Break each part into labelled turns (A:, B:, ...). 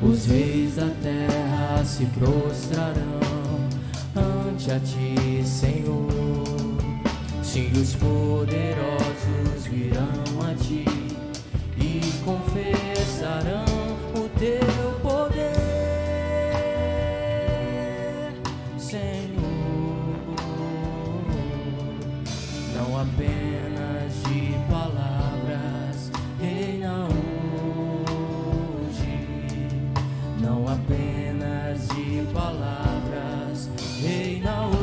A: Os reis da terra se prostrarão ante a ti, Senhor. Sim, os poderosos virão a ti e confessarão o teu poder, Senhor. Não apenas de palavras, reina hoje. Não apenas de palavras, reina hoje.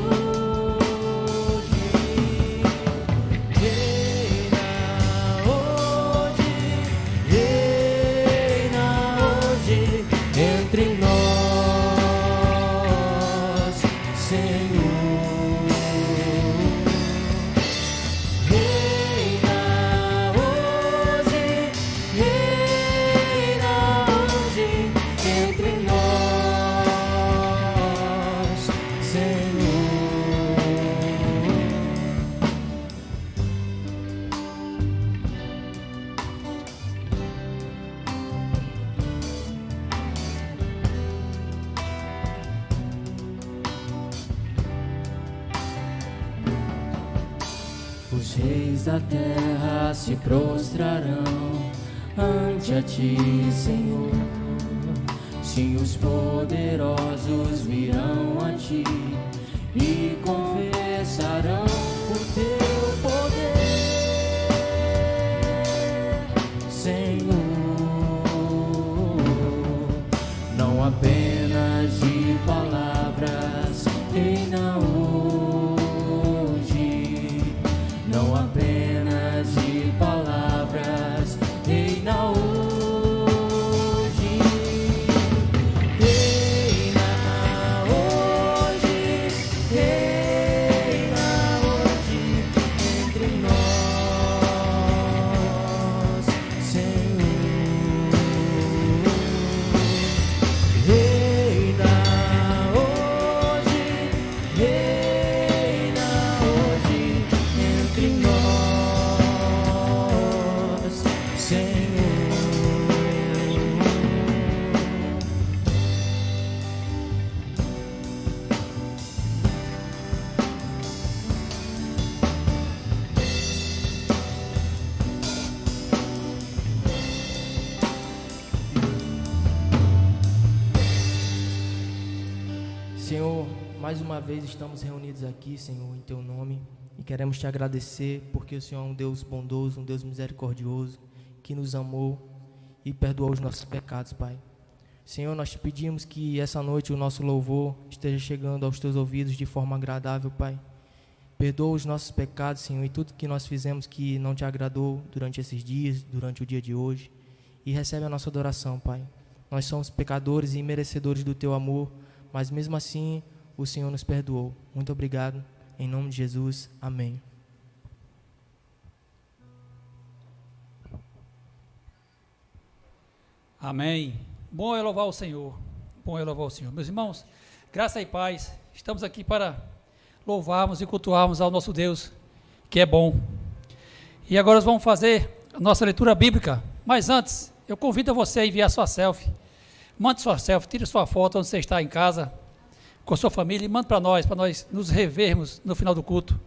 A: Os reis da terra se prostrarão ante a ti, Senhor. Sim, os poderosos virão a ti e confessarão o teu poder, Senhor. Não apenas de palavras, reina hoje. Não apenas de palavras, reina hoje. Reina hoje, reina hoje entre nós, Senhor. Reina hoje, reina hoje entre nós, Senhor. Senhor, mais uma vez estamos reunidos aqui, Senhor, em Teu nome, e queremos Te agradecer porque o Senhor é um Deus bondoso, um Deus misericordioso, que nos amou e perdoou os nossos pecados, Pai. Senhor, nós Te pedimos que essa noite o nosso louvor esteja chegando aos Teus ouvidos de forma agradável, Pai. Perdoa os nossos pecados, Senhor, e tudo que nós fizemos que não Te agradou durante esses dias, durante o dia de hoje, e recebe a nossa adoração, Pai. Nós somos pecadores e merecedores do Teu amor, mas mesmo assim o Senhor nos perdoou. Muito obrigado, em nome de Jesus, amém.
B: Amém. Bom é louvar o Senhor. Bom é louvar o Senhor. Meus irmãos, graça e paz. Estamos aqui para louvarmos e cultuarmos ao nosso Deus, que é bom. E agora nós vamos fazer a nossa leitura bíblica. Mas antes, eu convido você a enviar sua selfie. Mande sua selfie, tire sua foto onde você está em casa, com a sua família, e mande para nós nos revermos no final do culto.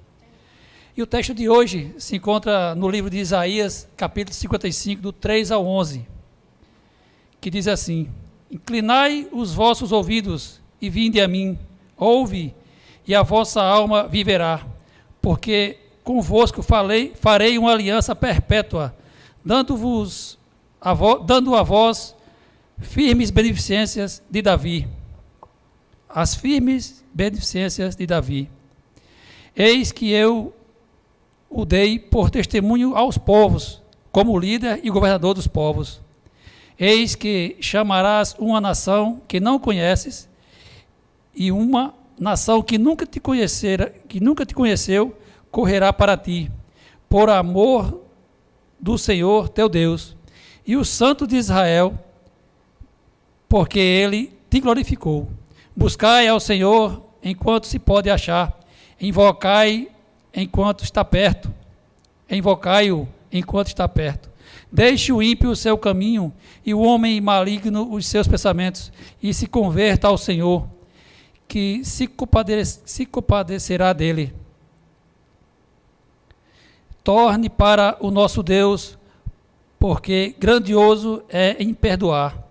B: E o texto de hoje se encontra no livro de Isaías, capítulo 55, do 3 ao 11, que diz assim: inclinai os vossos ouvidos e vinde a mim, ouve, e a vossa alma viverá, porque convosco farei uma aliança perpétua, dando a vós firmes beneficências de Davi. As firmes beneficências de Davi. Eis que eu o dei por testemunho aos povos, como líder e governador dos povos. Eis que chamarás uma nação que não conheces, e uma nação que nunca te conheceu, correrá para ti, por amor do Senhor teu Deus, e o Santo de Israel, porque ele te glorificou. Buscai ao Senhor enquanto se pode achar, invocai enquanto está perto, invocai-o enquanto está perto. Deixe o ímpio o seu caminho e o homem maligno os seus pensamentos, e se converta ao Senhor, que se compadecerá dele. Torne para o nosso Deus, porque grandioso é em perdoar.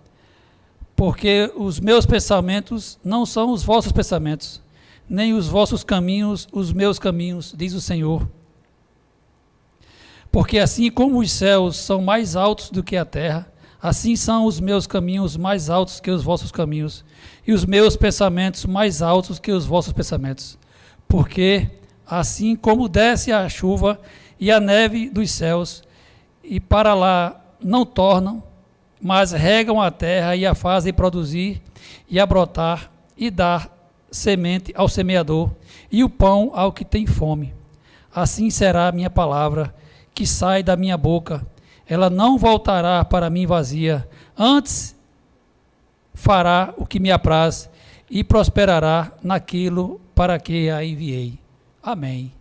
B: Porque os meus pensamentos não são os vossos pensamentos, nem os vossos caminhos os meus caminhos, diz o Senhor. Porque assim como os céus são mais altos do que a terra, assim são os meus caminhos mais altos que os vossos caminhos, e os meus pensamentos mais altos que os vossos pensamentos. Porque assim como desce a chuva e a neve dos céus, e para lá não tornam, mas regam a terra e a fazem produzir e a brotar, e dar semente ao semeador, e o pão ao que tem fome. Assim será a minha palavra, que sai da minha boca. Ela não voltará para mim vazia, antes fará o que me apraz, e prosperará naquilo para que a enviei. Amém.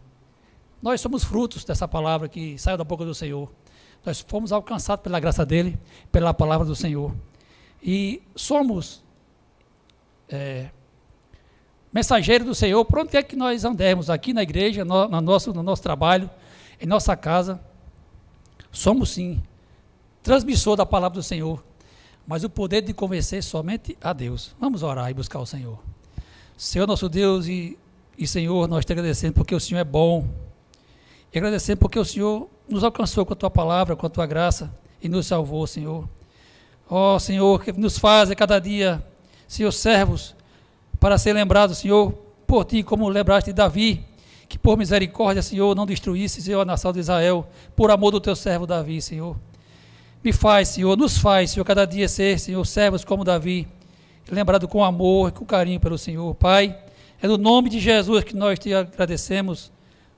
B: Nós somos frutos dessa palavra que saiu da boca do Senhor. Nós fomos alcançados pela graça dele, pela palavra do Senhor. E somos mensageiros do Senhor por onde é que nós andemos, aqui na igreja, no nosso trabalho, em nossa casa. Somos sim transmissor da palavra do Senhor, mas o poder de convencer somente a Deus. Vamos orar e buscar o Senhor. Senhor nosso Deus e Senhor, nós te agradecemos porque o Senhor é bom. E agradecemos porque o Senhor nos alcançou com a tua palavra, com a tua graça e nos salvou, Senhor. Ó Senhor, que nos faz a cada dia, Senhor, servos, para ser lembrados, Senhor, por ti, como lembraste de Davi, que por misericórdia, Senhor, não destruísse, Senhor, a nação de Israel, por amor do teu servo Davi, Senhor. Me faz, Senhor, nos faz, Senhor, cada dia ser, Senhor, servos como Davi, lembrado com amor e com carinho pelo Senhor. Pai, é no nome de Jesus que nós te agradecemos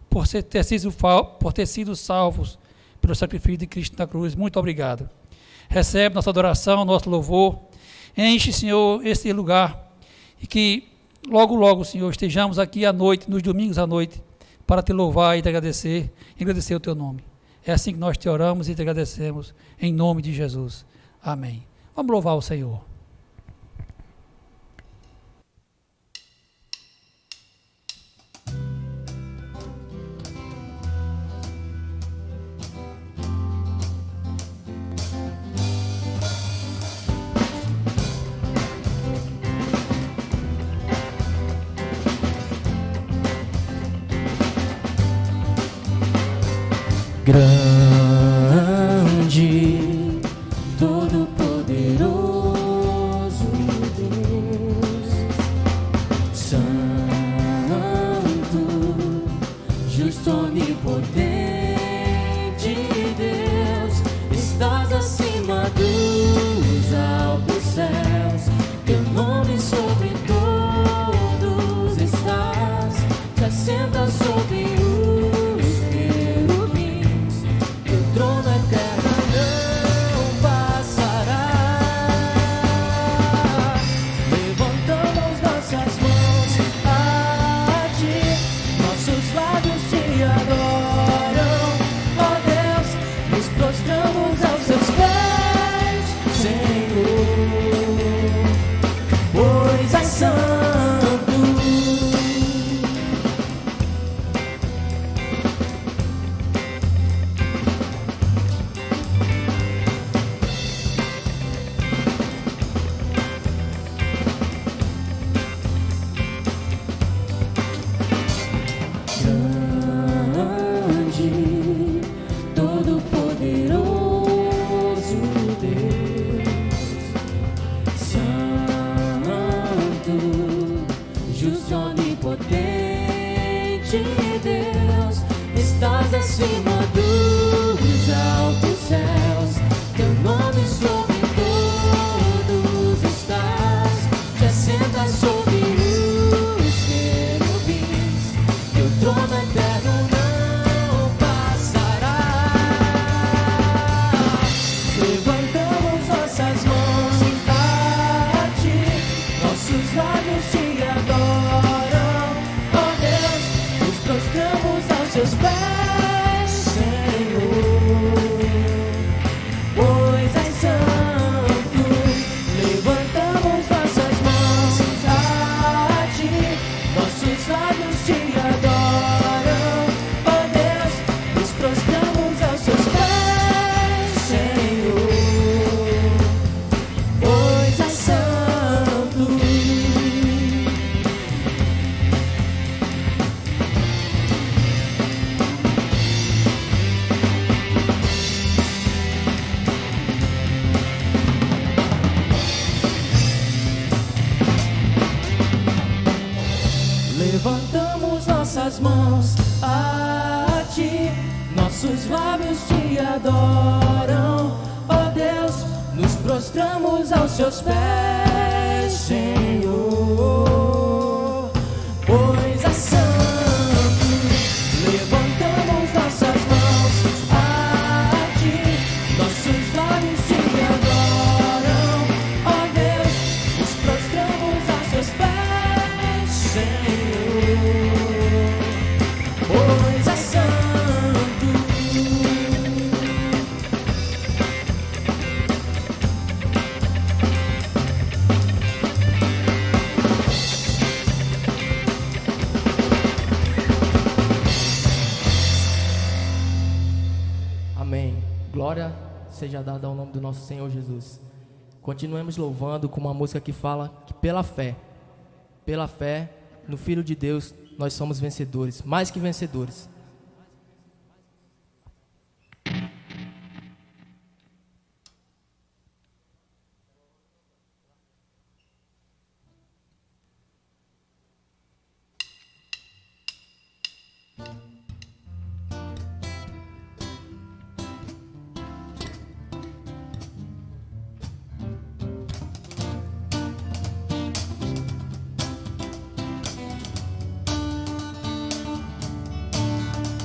B: por ter sido salvos pelo sacrifício de Cristo na cruz. Muito obrigado. Recebe nossa adoração, nosso louvor. Enche, Senhor, esse lugar e que logo, logo, Senhor, estejamos aqui à noite, nos domingos à noite, para te louvar e te agradecer o teu nome. É assim que nós te oramos e te agradecemos, em nome de Jesus. Amém. Vamos louvar o Senhor.
A: Grande, todo-poderoso Deus, Santo, justo, onipotente Deus, estás acima dos altos céus, teu nome sobre todos estás, te assentas sobre os querubins, teu trono eterno não passará. Levantamos nossas mãos a ti, nossos lábios te adoram, ó Deus, nos prostramos aos seus pés, Senhor, pois és santo. Grande, todo-poderoso Deus, levantamos nossas mãos a Ti, nossos lábios Te adoram, ó Deus, nos prostramos aos Seus pés, Senhor, pois é santo. Levantamos nossas mãos a Ti, nossos lábios Te adoram, ó Deus, nos prostramos aos Seus pés, Senhor, pois é santo. Amém. Glória seja dada ao nome do nosso Senhor Jesus. Continuemos louvando com uma música que fala que pela fé no Filho de Deus, nós somos vencedores, mais que vencedores.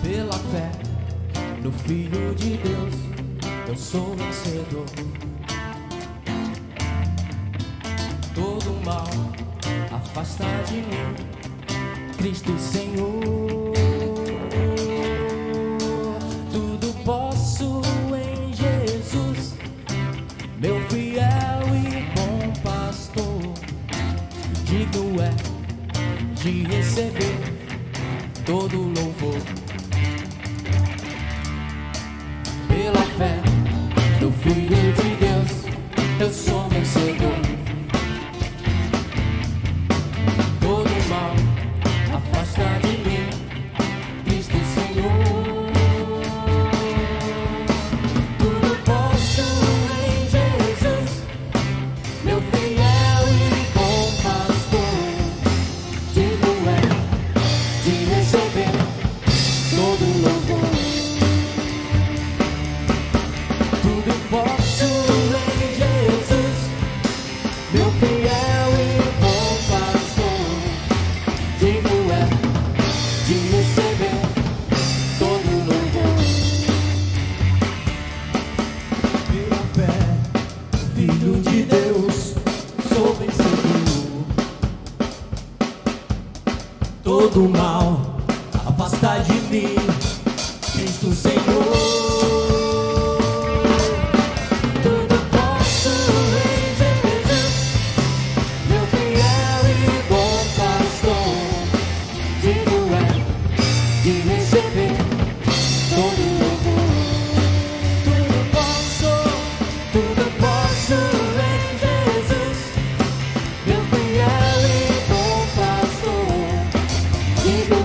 A: Pela fé no Filho de Deus, eu sou vencedor. Todo mal afasta de mim, Cristo Senhor. Tudo posso em Jesus, meu fiel e bom pastor. Digno é de receber todo louvor. Pela fé no Filho de Deus, eu sou vencedor. Todo mal afasta de mim, Cristo Senhor. Tudo posso em Jesus, meu fiel e bom pastor. Digno é de receber todo louvor. Posso em Jesus, meu fiel e bom pastor. Digno é de receber todo louvor. Pela fé, Filho de Deus, sou vencedor. Todo mal afasta de mim, Cristo Senhor. Digo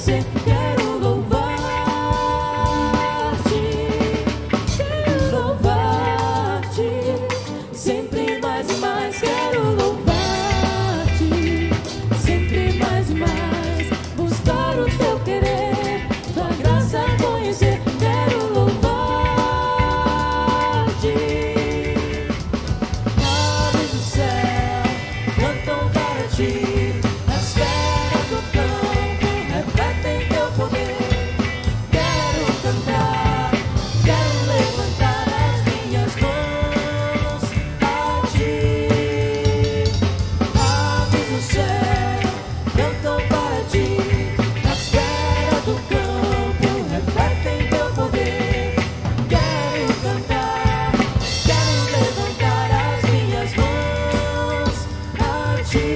C: conhecer. Quero louvar-te, quero louvar-te, sempre mais e mais. Quero louvar-te, sempre mais e mais. Buscar o teu querer, tua graça conhecer. Quero louvar-te. Aves do céu cantam para ti. As feras do campo refletem teu poder. Quero cantar, quero levantar as minhas mãos a ti. Aves do céu cantam para ti. As feras do campo refletem teu poder. Quero cantar, quero levantar as minhas mãos a ti.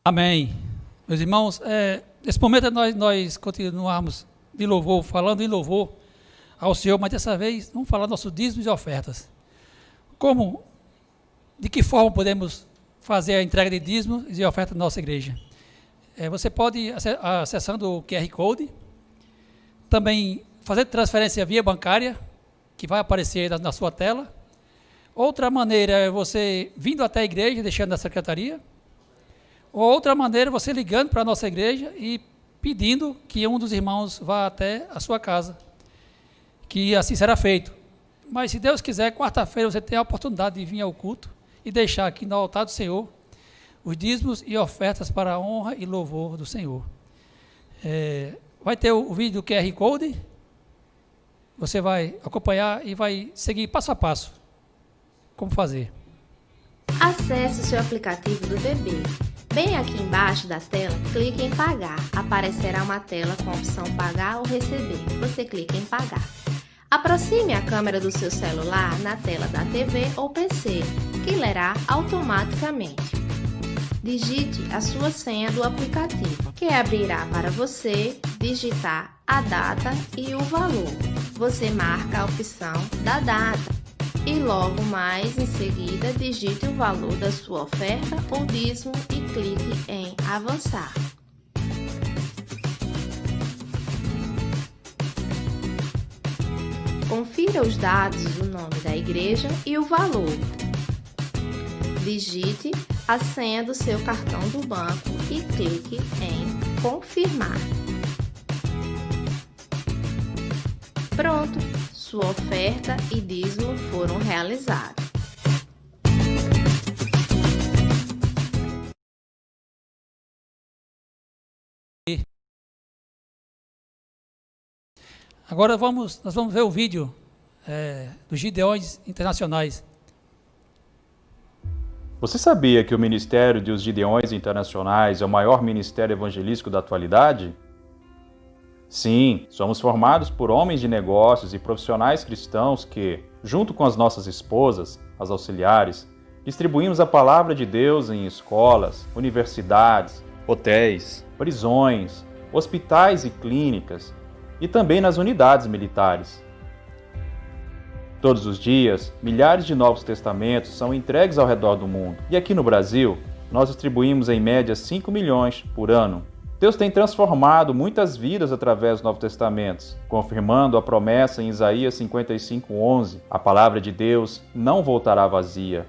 B: Amém. Meus irmãos, nesse momento nós continuamos de louvor, falando em louvor ao Senhor, mas dessa vez vamos falar nossos dízimos e ofertas. De que forma podemos fazer a entrega de dízimos e ofertas na nossa igreja? Você pode, acessando o QR Code, também fazer transferência via bancária, que vai aparecer na sua tela. Outra maneira é você vindo até a igreja, deixando na secretaria. Ou outra maneira, você ligando para a nossa igreja e pedindo que um dos irmãos vá até a sua casa, que assim será feito. Mas se Deus quiser, quarta-feira você tem a oportunidade de vir ao culto e deixar aqui no altar do Senhor os dízimos e ofertas para a honra e louvor do Senhor. Vai ter o vídeo do QR Code, você vai acompanhar e vai seguir passo a passo como fazer.
D: Acesse o seu aplicativo do BB. Bem aqui embaixo da tela, clique em pagar. Aparecerá uma tela com a opção pagar ou receber. Você clica em pagar. Aproxime a câmera do seu celular na tela da TV ou PC, que lerá automaticamente. Digite a sua senha do aplicativo, que abrirá para você digitar a data e o valor. Você marca a opção da data. E logo mais em seguida digite o valor da sua oferta ou dízimo e clique em avançar. Confira os dados do nome da igreja e o valor. Digite a senha do seu cartão do banco e clique em confirmar. Pronto! Sua oferta e dízimo foram realizados.
B: Agora nós vamos ver o vídeo dos Gideões Internacionais.
E: Você sabia que o Ministério dos Gideões Internacionais é o maior ministério evangelístico da atualidade? Sim, somos formados por homens de negócios e profissionais cristãos que, junto com as nossas esposas, as auxiliares, distribuímos a palavra de Deus em escolas, universidades, hotéis, prisões, hospitais e clínicas, e também nas unidades militares. Todos os dias, milhares de Novos Testamentos são entregues ao redor do mundo, e aqui no Brasil, nós distribuímos em média 5 milhões por ano. Deus tem transformado muitas vidas através dos Novos Testamentos, confirmando a promessa em Isaías 55:11. A palavra de Deus não voltará vazia.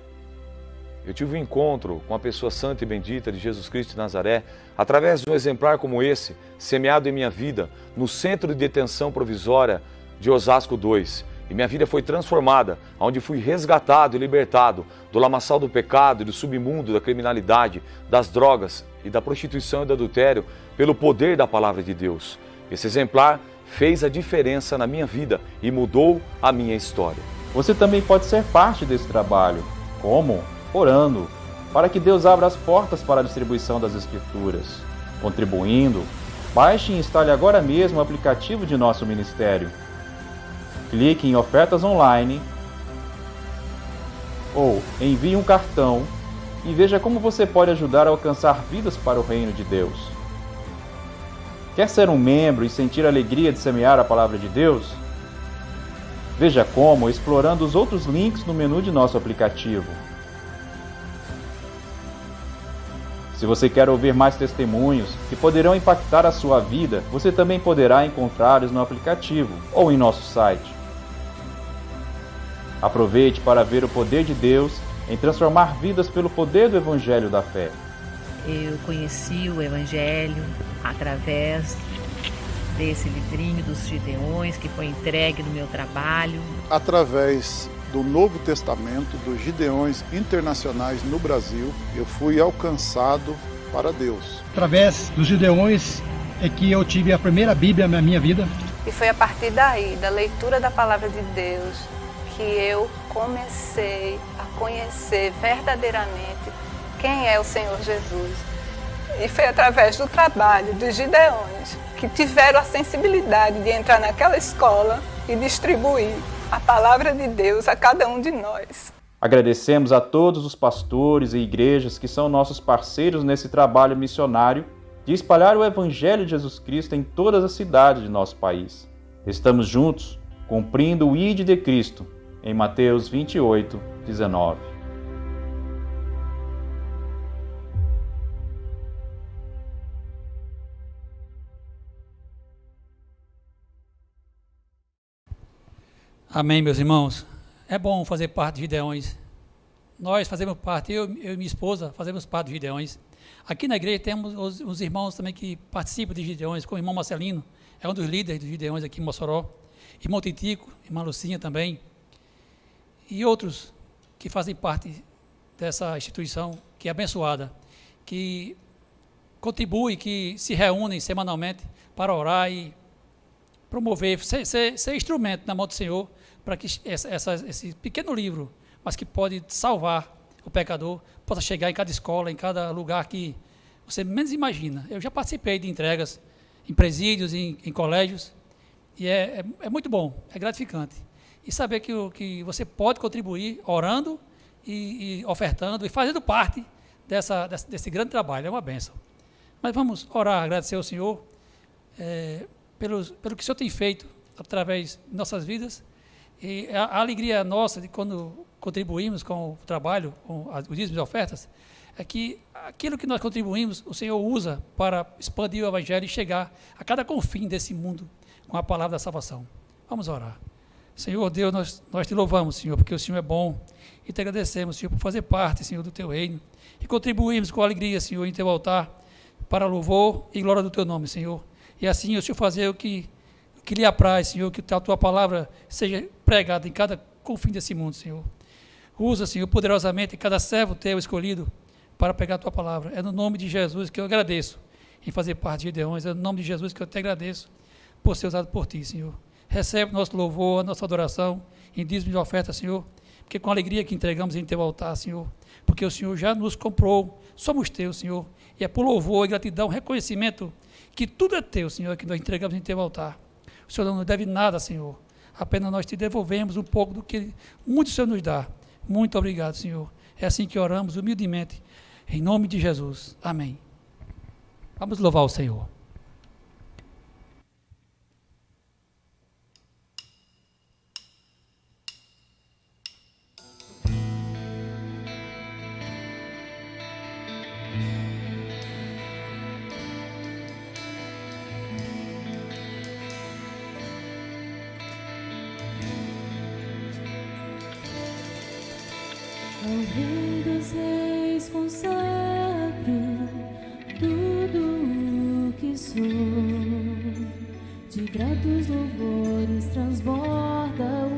F: Eu tive um encontro com a pessoa santa e bendita de Jesus Cristo de Nazaré, através de um exemplar como esse, semeado em minha vida, no Centro de Detenção Provisória de Osasco 2. E minha vida foi transformada, onde fui resgatado e libertado do lamaçal do pecado e do submundo da criminalidade, das drogas e da prostituição e do adultério, pelo poder da palavra de Deus. Esse exemplar fez a diferença na minha vida e mudou a minha história.
E: Você também pode ser parte desse trabalho. Como? Orando, para que Deus abra as portas para a distribuição das Escrituras. Contribuindo, baixe e instale agora mesmo o aplicativo de nosso ministério. Clique em ofertas online ou envie um cartão e veja como você pode ajudar a alcançar vidas para o reino de Deus. Quer ser um membro e sentir a alegria de semear a palavra de Deus? Veja como explorando os outros links no menu de nosso aplicativo. Se você quer ouvir mais testemunhos que poderão impactar a sua vida, você também poderá encontrá-los no aplicativo ou em nosso site. Aproveite para ver o poder de Deus em transformar vidas pelo poder do Evangelho da Fé.
G: Eu conheci o Evangelho através desse livrinho dos Gideões que foi entregue no meu trabalho.
H: Através do Novo Testamento, dos Gideões internacionais no Brasil, eu fui alcançado para Deus.
I: Através dos Gideões é que eu tive a primeira Bíblia na minha vida.
J: E foi a partir daí, da leitura da Palavra de Deus, que eu comecei a conhecer verdadeiramente quem é o Senhor Jesus. E foi através do trabalho dos Gideões que tiveram a sensibilidade de entrar naquela escola e distribuir a Palavra de Deus a cada um de nós.
E: Agradecemos a todos os pastores e igrejas que são nossos parceiros nesse trabalho missionário de espalhar o Evangelho de Jesus Cristo em todas as cidades de nosso país. Estamos juntos, cumprindo o Ide de Cristo, em Mateus 28, 19.
B: Amém, meus irmãos. É bom fazer parte de Gideões. Nós fazemos parte, eu e minha esposa fazemos parte de Gideões. Aqui na igreja temos os irmãos também que participam de Gideões, como o irmão Marcelino, é um dos líderes dos Gideões aqui em Mossoró. Irmão Titico, irmã Lucinha também. E outros que fazem parte dessa instituição que é abençoada, que contribuem, que se reúnem semanalmente para orar e promover, ser instrumento na mão do Senhor para que esse pequeno livro, mas que pode salvar o pecador, possa chegar em cada escola, em cada lugar que você menos imagina. Eu já participei de entregas em presídios, em colégios, e é muito bom, é gratificante. E saber que você pode contribuir orando e ofertando e fazendo parte desse grande trabalho, é uma bênção. Mas vamos orar, agradecer ao Senhor pelo que o Senhor tem feito através de nossas vidas. E a alegria nossa de quando contribuímos com o trabalho, com os dízimos e ofertas, é que aquilo que nós contribuímos, o Senhor usa para expandir o Evangelho e chegar a cada confim desse mundo com a palavra da salvação. Vamos orar. Senhor Deus, nós te louvamos, Senhor, porque o Senhor é bom, e te agradecemos, Senhor, por fazer parte, Senhor, do teu reino, e contribuímos com alegria, Senhor, em teu altar, para louvor e glória do teu nome, Senhor. E assim, o Senhor fazer o que lhe apraz, Senhor, que a tua palavra seja pregada em cada confim desse mundo, Senhor. Usa, Senhor, poderosamente cada servo teu escolhido para pregar a tua palavra. É no nome de Jesus que eu agradeço em fazer parte de Gideões. É no nome de Jesus que eu te agradeço por ser usado por ti, Senhor. Recebe nosso louvor, a nossa adoração em dízimo de oferta, Senhor, porque com alegria que entregamos em teu altar, Senhor, porque o Senhor já nos comprou, somos teus, Senhor, e é por louvor e gratidão, reconhecimento que tudo é teu, Senhor, que nós entregamos em teu altar. O Senhor não nos deve nada, Senhor, apenas nós te devolvemos um pouco do que muito o Senhor nos dá. Muito obrigado, Senhor. É assim que oramos humildemente, em nome de Jesus. Amém. Vamos louvar o Senhor.
C: Ao Rei dos Reis consagro tudo o que sou, de gratos louvores transborda o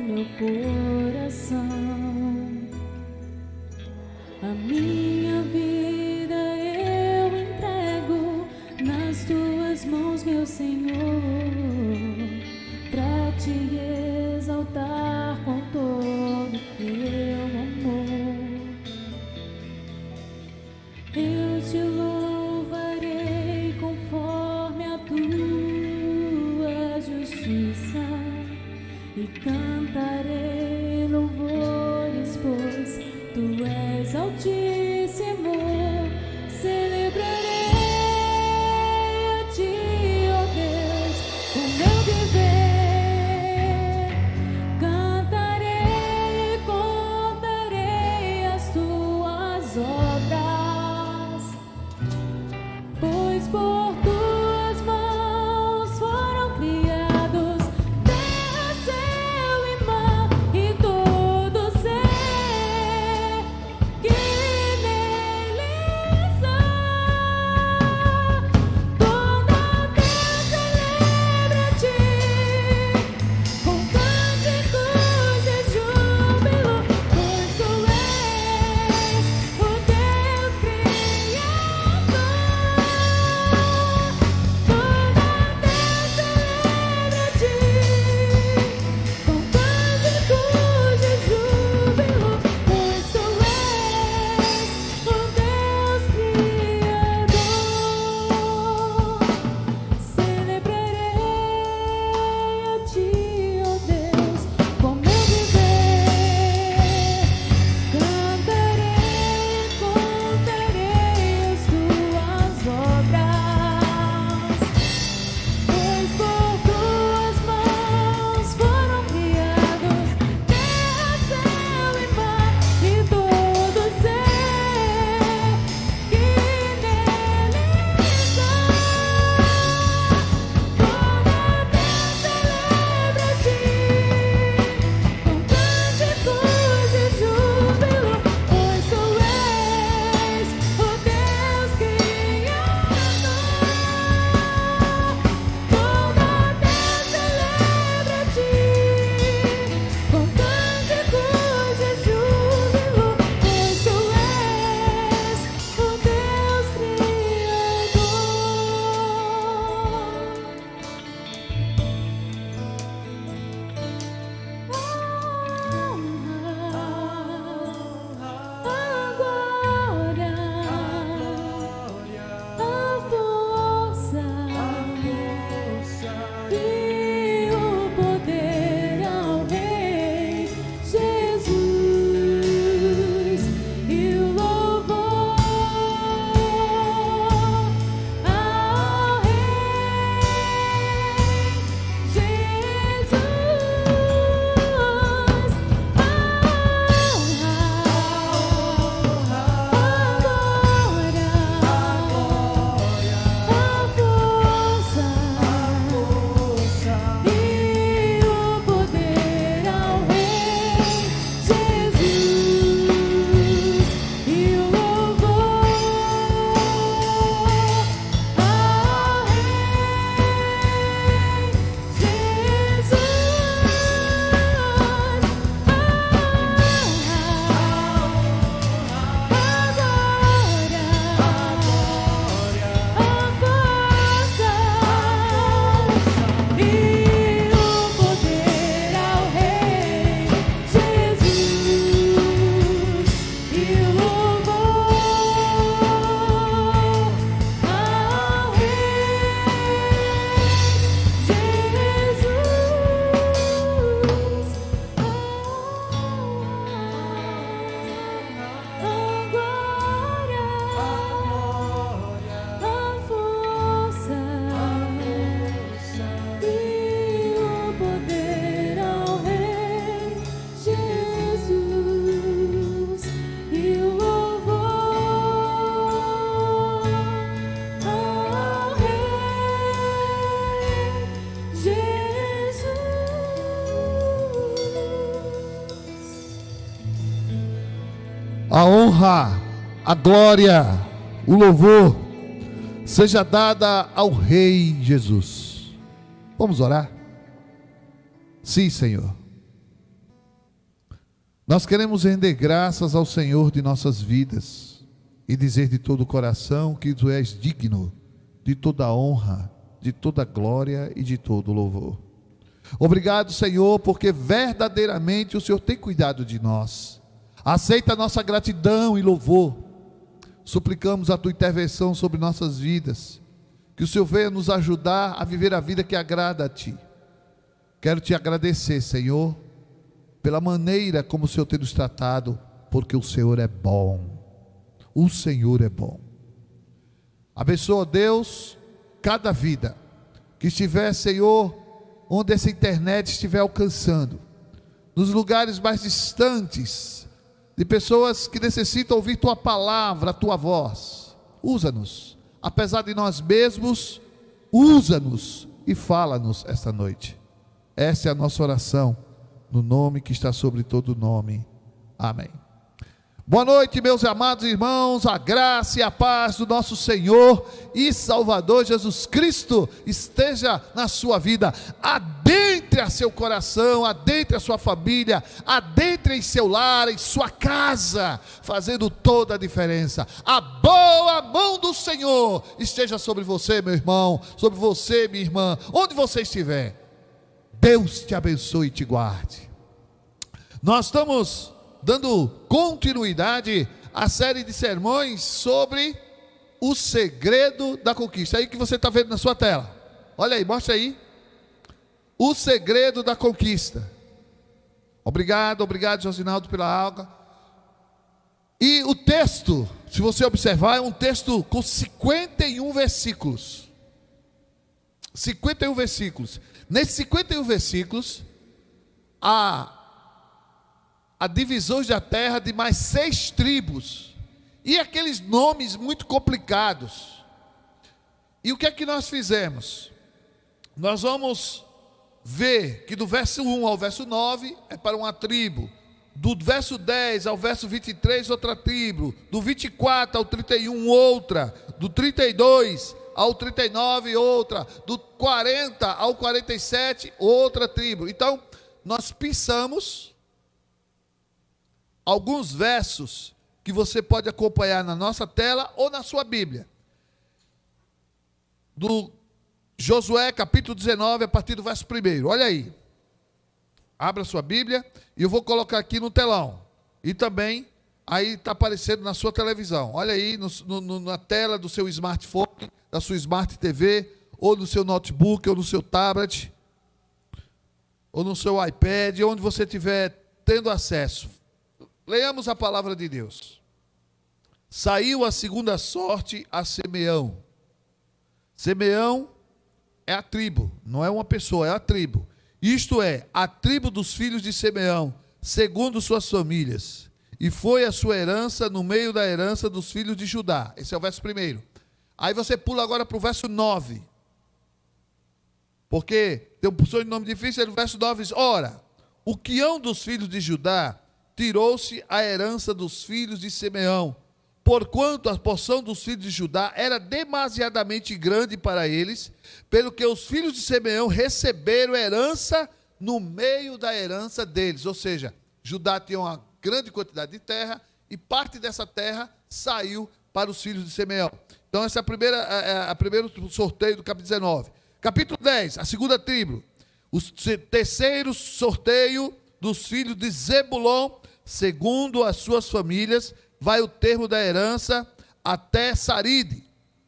C: meu coração. A minha vida eu entrego nas tuas mãos, meu Senhor, para te exaltar com todo teu amor. Eu te louvarei conforme a tua justiça e cantarei louvores, pois tu és altíssimo. Celebrarei a ti, ó Deus, com meu viver.
K: a honra, a glória, o louvor seja dada ao Rei Jesus. Vamos orar? Sim, Senhor. Nós queremos render graças ao Senhor de nossas vidas e dizer de todo o coração que Tu és digno de toda honra, de toda glória e de todo louvor. Obrigado, Senhor, porque verdadeiramente o Senhor tem cuidado de nós. Aceita a nossa gratidão e louvor. Suplicamos a Tua intervenção sobre nossas vidas, que o Senhor venha nos ajudar a viver a vida que agrada a Ti. Quero Te agradecer, Senhor, pela maneira como o Senhor tem nos tratado, porque o Senhor é bom. O Senhor é bom. Abençoa, Deus, cada vida que estiver, Senhor, onde essa internet estiver alcançando, nos lugares mais distantes, de pessoas que necessitam ouvir Tua palavra, a Tua voz. Usa-nos, apesar de nós mesmos, usa-nos e fala-nos esta noite. Essa é a nossa oração, no nome que está sobre todo nome. Amém. Boa noite, meus amados irmãos, a graça e a paz do nosso Senhor e Salvador Jesus Cristo esteja na sua vida, adentre a seu coração, adentre a sua família, adentre em seu lar, em sua casa, fazendo toda a diferença. A boa mão do Senhor esteja sobre você, meu irmão, sobre você, minha irmã, onde você estiver. Deus te abençoe e te guarde. Nós estamos dando continuidade à série de sermões sobre o segredo da conquista. Aí que você está vendo na sua tela. Olha aí, mostra aí. O segredo da conquista. Obrigado, Josinaldo, pela aula. E o texto, se você observar, é um texto com 51 versículos. 51 versículos. Nesses 51 versículos, há divisões da terra de mais 6 tribos, e aqueles nomes muito complicados. E o que é que nós fizemos? Nós vamos ver que do verso 1 ao verso 9 é para uma tribo, do verso 10 ao verso 23 outra tribo, do 24 ao 31 outra, do 32 ao 39 outra, do 40 ao 47 outra tribo. Então nós pensamos alguns versos que você pode acompanhar na nossa tela ou na sua Bíblia. Do Josué capítulo 19, a partir do verso 1. Olha aí. Abra sua Bíblia e eu vou colocar aqui no telão. E também aí está aparecendo na sua televisão. Olha aí na tela do seu smartphone, da sua Smart TV, ou no seu notebook, ou no seu tablet, ou no seu iPad, onde você estiver tendo acesso. Leiamos a palavra de Deus. Saiu a segunda sorte a Simeão. Simeão é a tribo, não é uma pessoa, é a tribo. Isto é, a tribo dos filhos de Simeão, segundo suas famílias. E foi a sua herança no meio da herança dos filhos de Judá. Esse é o verso 1. Aí você pula agora para o verso 9. Porque tem um porção de nome difícil, no verso 9 diz: ora, o quião dos filhos de Judá tirou-se a herança dos filhos de Simeão, porquanto a porção dos filhos de Judá era demasiadamente grande para eles, pelo que os filhos de Simeão receberam herança no meio da herança deles. Ou seja, Judá tinha uma grande quantidade de terra, e parte dessa terra saiu para os filhos de Simeão. Então essa é a primeiro sorteio do capítulo 19. Capítulo 10, a segunda tribo. O terceiro sorteio dos filhos de Zebulon, segundo as suas famílias, vai o termo da herança até Saride.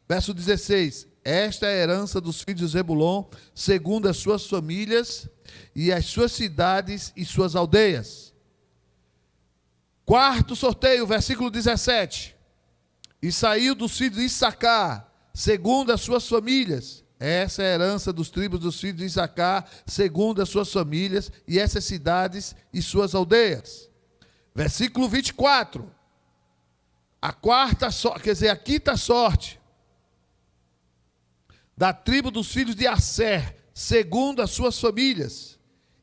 K: Verso 16. Esta é a herança dos filhos de Zebulon, segundo as suas famílias, e as suas cidades e suas aldeias. Quarto sorteio, versículo 17. E saiu dos filhos de Issacar, segundo as suas famílias. Essa é a herança dos tribos dos filhos de Issacar, segundo as suas famílias, e essas cidades e suas aldeias. Versículo 24. A quinta sorte da tribo dos filhos de Asser, segundo as suas famílias.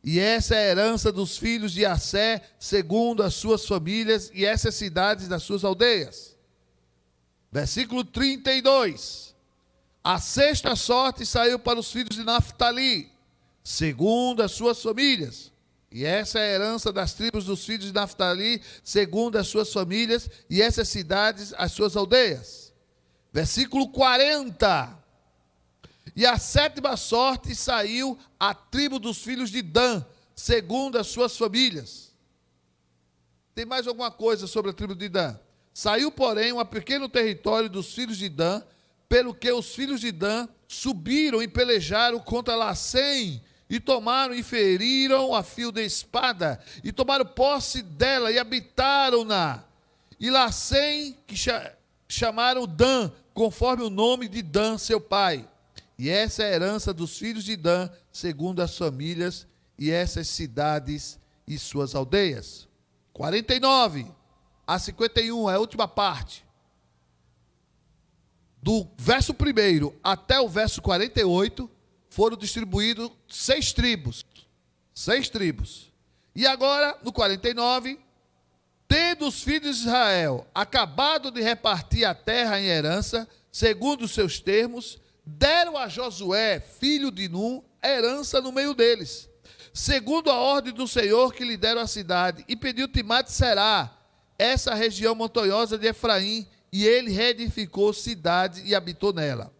K: E essa é a herança dos filhos de Assé, segundo as suas famílias, e essas cidades das suas aldeias. Versículo 32. A sexta sorte saiu para os filhos de Naftali, segundo as suas famílias. E essa é a herança das tribos dos filhos de Naftali, segundo as suas famílias, e essas cidades, as suas aldeias. Versículo 40. E a sétima sorte saiu à tribo dos filhos de Dan, segundo as suas famílias. Tem mais alguma coisa sobre a tribo de Dan? Saiu, porém, um pequeno território dos filhos de Dan, pelo que os filhos de Dan subiram e pelejaram contra Lacém, e tomaram e feriram a fio de espada, e tomaram posse dela, e habitaram-na. E Lacém, que chamaram Dan, conforme o nome de Dan, seu pai. E essa é a herança dos filhos de Dan, segundo as famílias, e essas cidades e suas aldeias. 49 a 51, é a última parte. Do verso 1 até o verso 48, foram distribuídos 6 tribos. 6 tribos. E agora, no 49, tendo os filhos de Israel acabado de repartir a terra em herança, segundo os seus termos, deram a Josué, filho de Num, herança no meio deles, segundo a ordem do Senhor que lhe deram a cidade, e pediu Timate-Será, essa região montanhosa de Efraim, e ele reedificou cidade e habitou nela.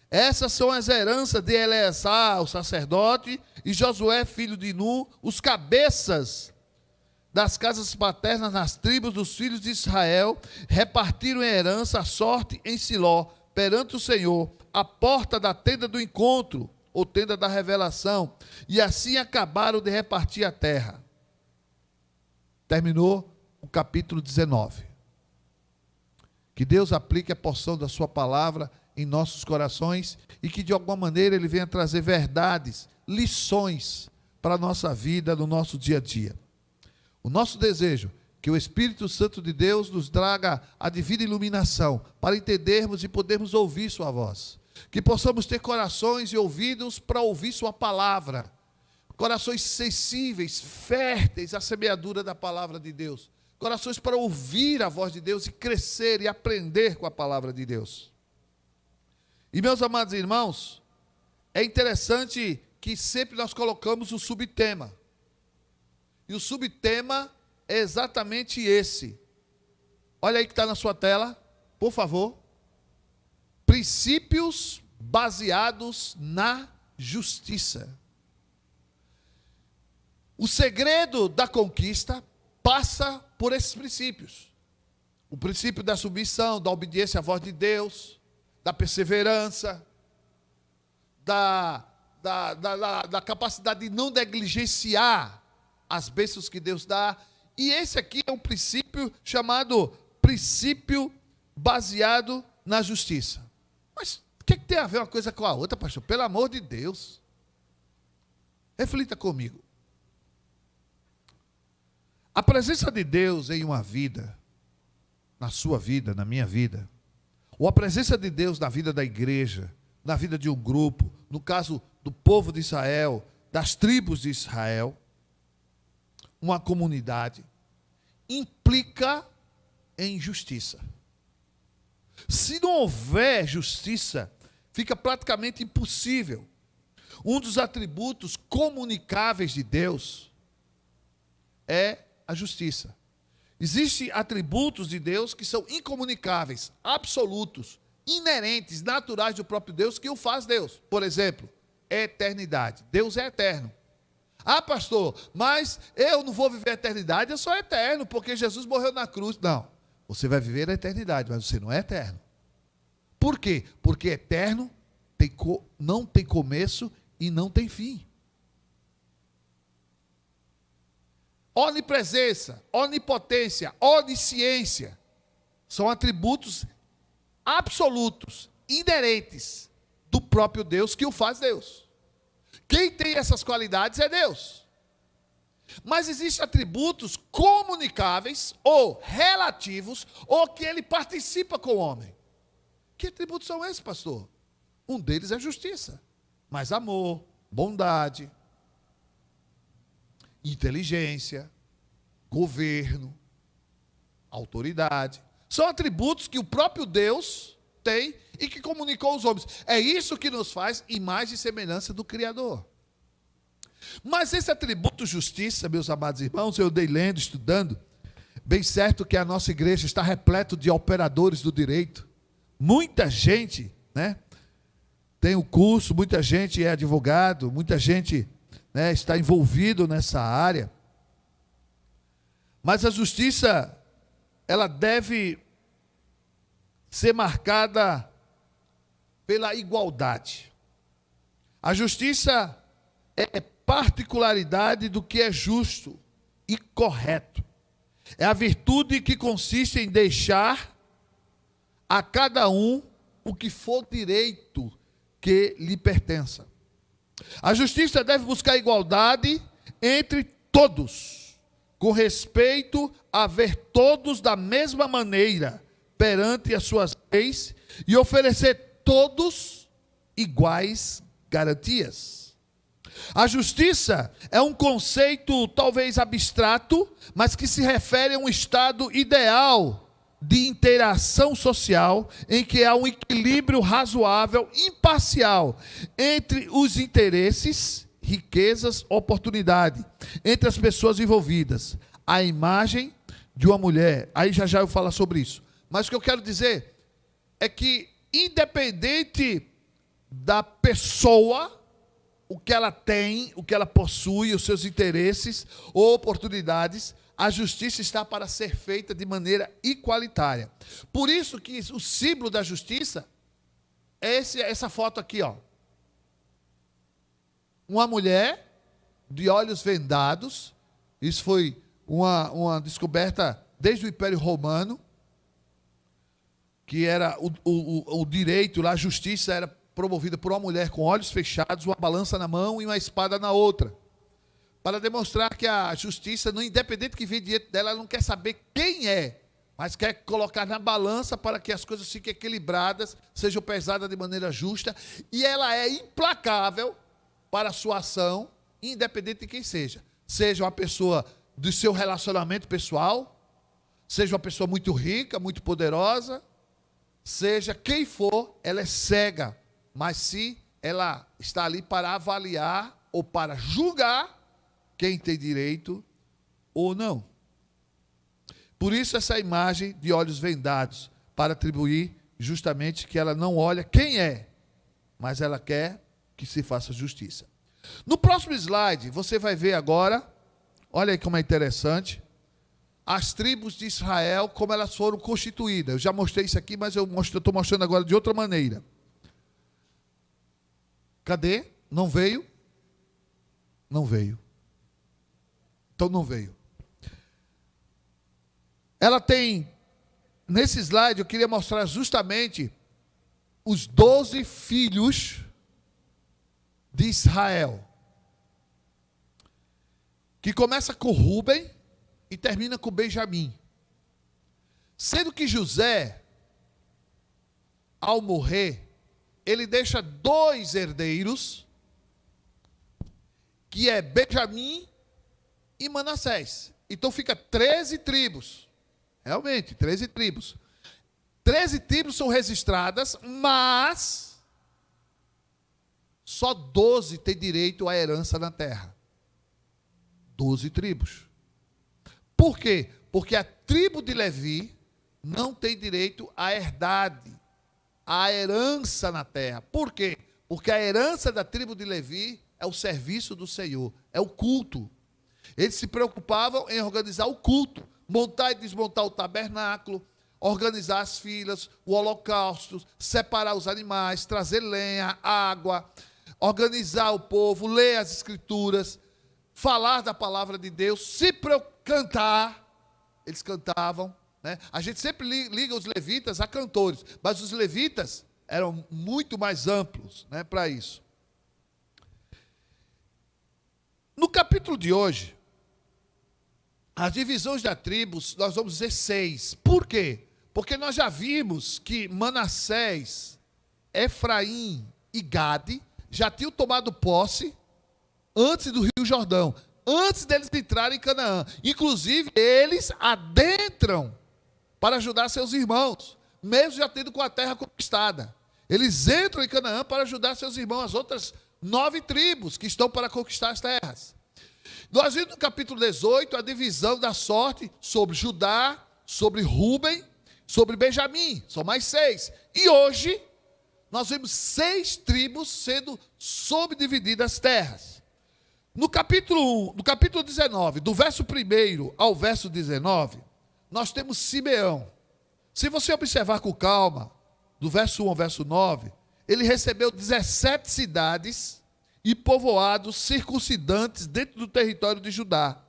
K: Essas são as heranças de Eleazar, o sacerdote, e Josué, filho de Num, os cabeças das casas paternas nas tribos dos filhos de Israel, repartiram em herança a sorte em Siló, perante o Senhor, a porta da tenda do encontro, ou tenda da revelação, e assim acabaram de repartir a terra. Terminou o capítulo 19. Que Deus aplique a porção da sua palavra em nossos corações e que de alguma maneira Ele venha trazer verdades, lições para a nossa vida, no nosso dia a dia. O nosso desejo que o Espírito Santo de Deus nos traga a divina iluminação para entendermos e podermos ouvir sua voz. Que possamos ter corações e ouvidos para ouvir sua palavra. Corações sensíveis, férteis à semeadura da palavra de Deus. Corações para ouvir a voz de Deus e crescer e aprender com a palavra de Deus. E meus amados irmãos, é interessante que sempre nós colocamos o subtema. E o subtema é exatamente esse. Olha aí que está na sua tela, por favor. Princípios baseados na justiça. O segredo da conquista passa por esses princípios. O princípio da submissão, da obediência à voz de Deus, da perseverança, da capacidade de não negligenciar as bênçãos que Deus dá. E esse aqui é um princípio chamado princípio baseado na justiça. Mas o que tem a ver uma coisa com a outra, pastor? Pelo amor de Deus. Reflita comigo. A presença de Deus em uma vida, na sua vida, na minha vida, ou a presença de Deus na vida da igreja, na vida de um grupo, no caso do povo de Israel, das tribos de Israel, uma comunidade, implica em justiça. Se não houver justiça, fica praticamente impossível. Um dos atributos comunicáveis de Deus é a justiça. Existem atributos de Deus que são incomunicáveis, absolutos, inerentes, naturais do próprio Deus, que o faz Deus. Por exemplo, eternidade. Deus é eterno. Ah, pastor, mas eu não vou viver a eternidade, eu sou eterno, porque Jesus morreu na cruz. Não, você vai viver a eternidade, mas você não é eterno. Por quê? Porque eterno não tem começo e não tem fim. Onipresença, onipotência, onisciência são atributos absolutos, inerentes do próprio Deus, que o faz Deus. Quem tem essas qualidades é Deus. Mas existem atributos comunicáveis ou relativos, ou que ele participa com o homem. Que atributos são esses, pastor? Um deles é justiça, mas amor, bondade, inteligência, governo, autoridade. São atributos que o próprio Deus tem e que comunicou aos homens. É isso que nos faz imagem e semelhança do Criador. Mas esse atributo justiça, meus amados irmãos, eu dei lendo, estudando, bem certo que a nossa igreja está repleto de operadores do direito. Muita gente, né, tem o curso, muita gente é advogado, muita gente, né, está envolvido nessa área. Mas a justiça, ela deve ser marcada pela igualdade. A justiça é particularidade do que é justo e correto. É a virtude que consiste em deixar a cada um o que for direito que lhe pertença. A justiça deve buscar igualdade entre todos, com respeito a ver todos da mesma maneira perante as suas leis e oferecer todos iguais garantias. A justiça é um conceito talvez abstrato, mas que se refere a um estado ideal de interação social em que há um equilíbrio razoável, imparcial, entre os interesses, riquezas, oportunidade, entre as pessoas envolvidas. A imagem de uma mulher, aí já eu falo sobre isso. Mas o que eu quero dizer é que, independente da pessoa, o que ela tem, o que ela possui, os seus interesses ou oportunidades, a justiça está para ser feita de maneira igualitária. Por isso que o símbolo da justiça é essa foto aqui, ó. Uma mulher de olhos vendados. Isso foi uma descoberta desde o Império Romano, que era o direito lá, a justiça era promovida por uma mulher com olhos fechados, uma balança na mão e uma espada na outra, para demonstrar que a justiça, no independente que vem diante dela, ela não quer saber quem é, mas quer colocar na balança para que as coisas fiquem equilibradas, sejam pesadas de maneira justa, e ela é implacável para a sua ação, independente de quem seja. Seja uma pessoa do seu relacionamento pessoal, seja uma pessoa muito rica, muito poderosa, seja quem for, ela é cega. Mas se ela está ali para avaliar ou para julgar quem tem direito ou não. Por isso essa imagem de olhos vendados, para atribuir justamente que ela não olha quem é, mas ela quer que se faça justiça. No próximo slide, você vai ver agora, olha aí como é interessante, as tribos de Israel, como elas foram constituídas. Eu já mostrei isso aqui, mas eu estou mostrando agora de outra maneira. Cadê? Não veio? Não veio. Então não veio. Ela tem, nesse slide, eu queria mostrar justamente os 12 filhos de Israel, que começa com Rúben e termina com Benjamim. Sendo que José, ao morrer, ele deixa 2 herdeiros, que é Benjamim e Manassés. Então fica 13 tribos. Realmente, 13 tribos. 13 tribos são registradas, mas só 12 têm direito à herança na terra. 12 tribos. Por quê? Porque a tribo de Levi não tem direito à herdade, à herança na terra. Por quê? Porque a herança da tribo de Levi é o serviço do Senhor, é o culto. Eles se preocupavam em organizar o culto, montar e desmontar o tabernáculo, organizar as filas, o holocausto, separar os animais, trazer lenha, água, organizar o povo, ler as escrituras, falar da palavra de Deus, cantar. Eles cantavam, né? A gente sempre liga os levitas a cantores, mas os levitas eram muito mais amplos, né, para isso. No capítulo de hoje, as divisões das tribos, nós vamos dizer 6. Por quê? Porque nós já vimos que Manassés, Efraim e Gade já tinham tomado posse antes do Rio Jordão, antes deles entrarem em Canaã. Inclusive, eles adentram para ajudar seus irmãos, mesmo já tendo com a terra conquistada. Eles entram em Canaã para ajudar seus irmãos, as outras 9 tribos que estão para conquistar as terras. Nós vimos no capítulo 18 a divisão da sorte sobre Judá, sobre Rúben, sobre Benjamim. São mais 6. E hoje, nós vemos 6 tribos sendo subdivididas as terras. No capítulo 19, do verso 1 ao verso 19, nós temos Simeão. Se você observar com calma, do verso 1 ao verso 9, ele recebeu 17 cidades e povoados circuncidantes dentro do território de Judá.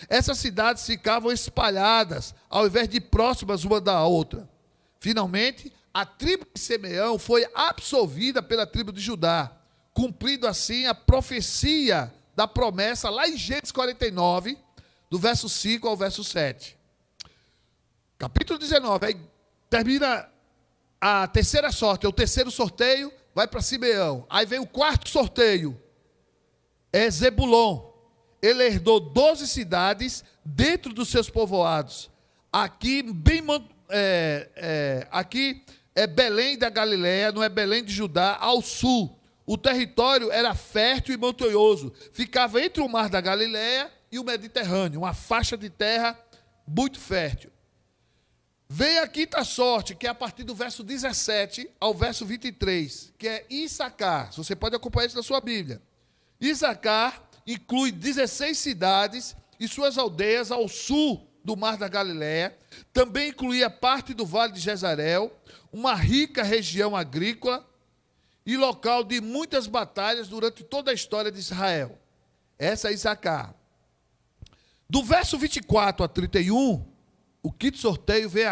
K: Essas cidades ficavam espalhadas, ao invés de próximas uma da outra. Finalmente, a tribo de Simeão foi absolvida pela tribo de Judá, cumprindo assim a profecia da promessa lá em Gênesis 49, do verso 5 ao verso 7. Capítulo 19, aí termina a terceira sorte, o terceiro sorteio vai para Simeão. Aí vem o quarto sorteio, é Zebulon. Ele herdou 12 cidades dentro dos seus povoados. Aqui é Belém da Galileia, não é Belém de Judá, ao sul. O território era fértil e montanhoso. Ficava entre o mar da Galileia e o Mediterrâneo, uma faixa de terra muito fértil. Vem a quinta sorte, que é a partir do verso 17 ao verso 23, que é Issacar. Você pode acompanhar isso na sua Bíblia. Issacar inclui 16 cidades e suas aldeias ao sul do mar da Galileia. Também incluía parte do Vale de Jezreel, uma rica região agrícola e local de muitas batalhas durante toda a história de Israel. Essa é Issacar. Do verso 24 a 31, o quinto sorteio vem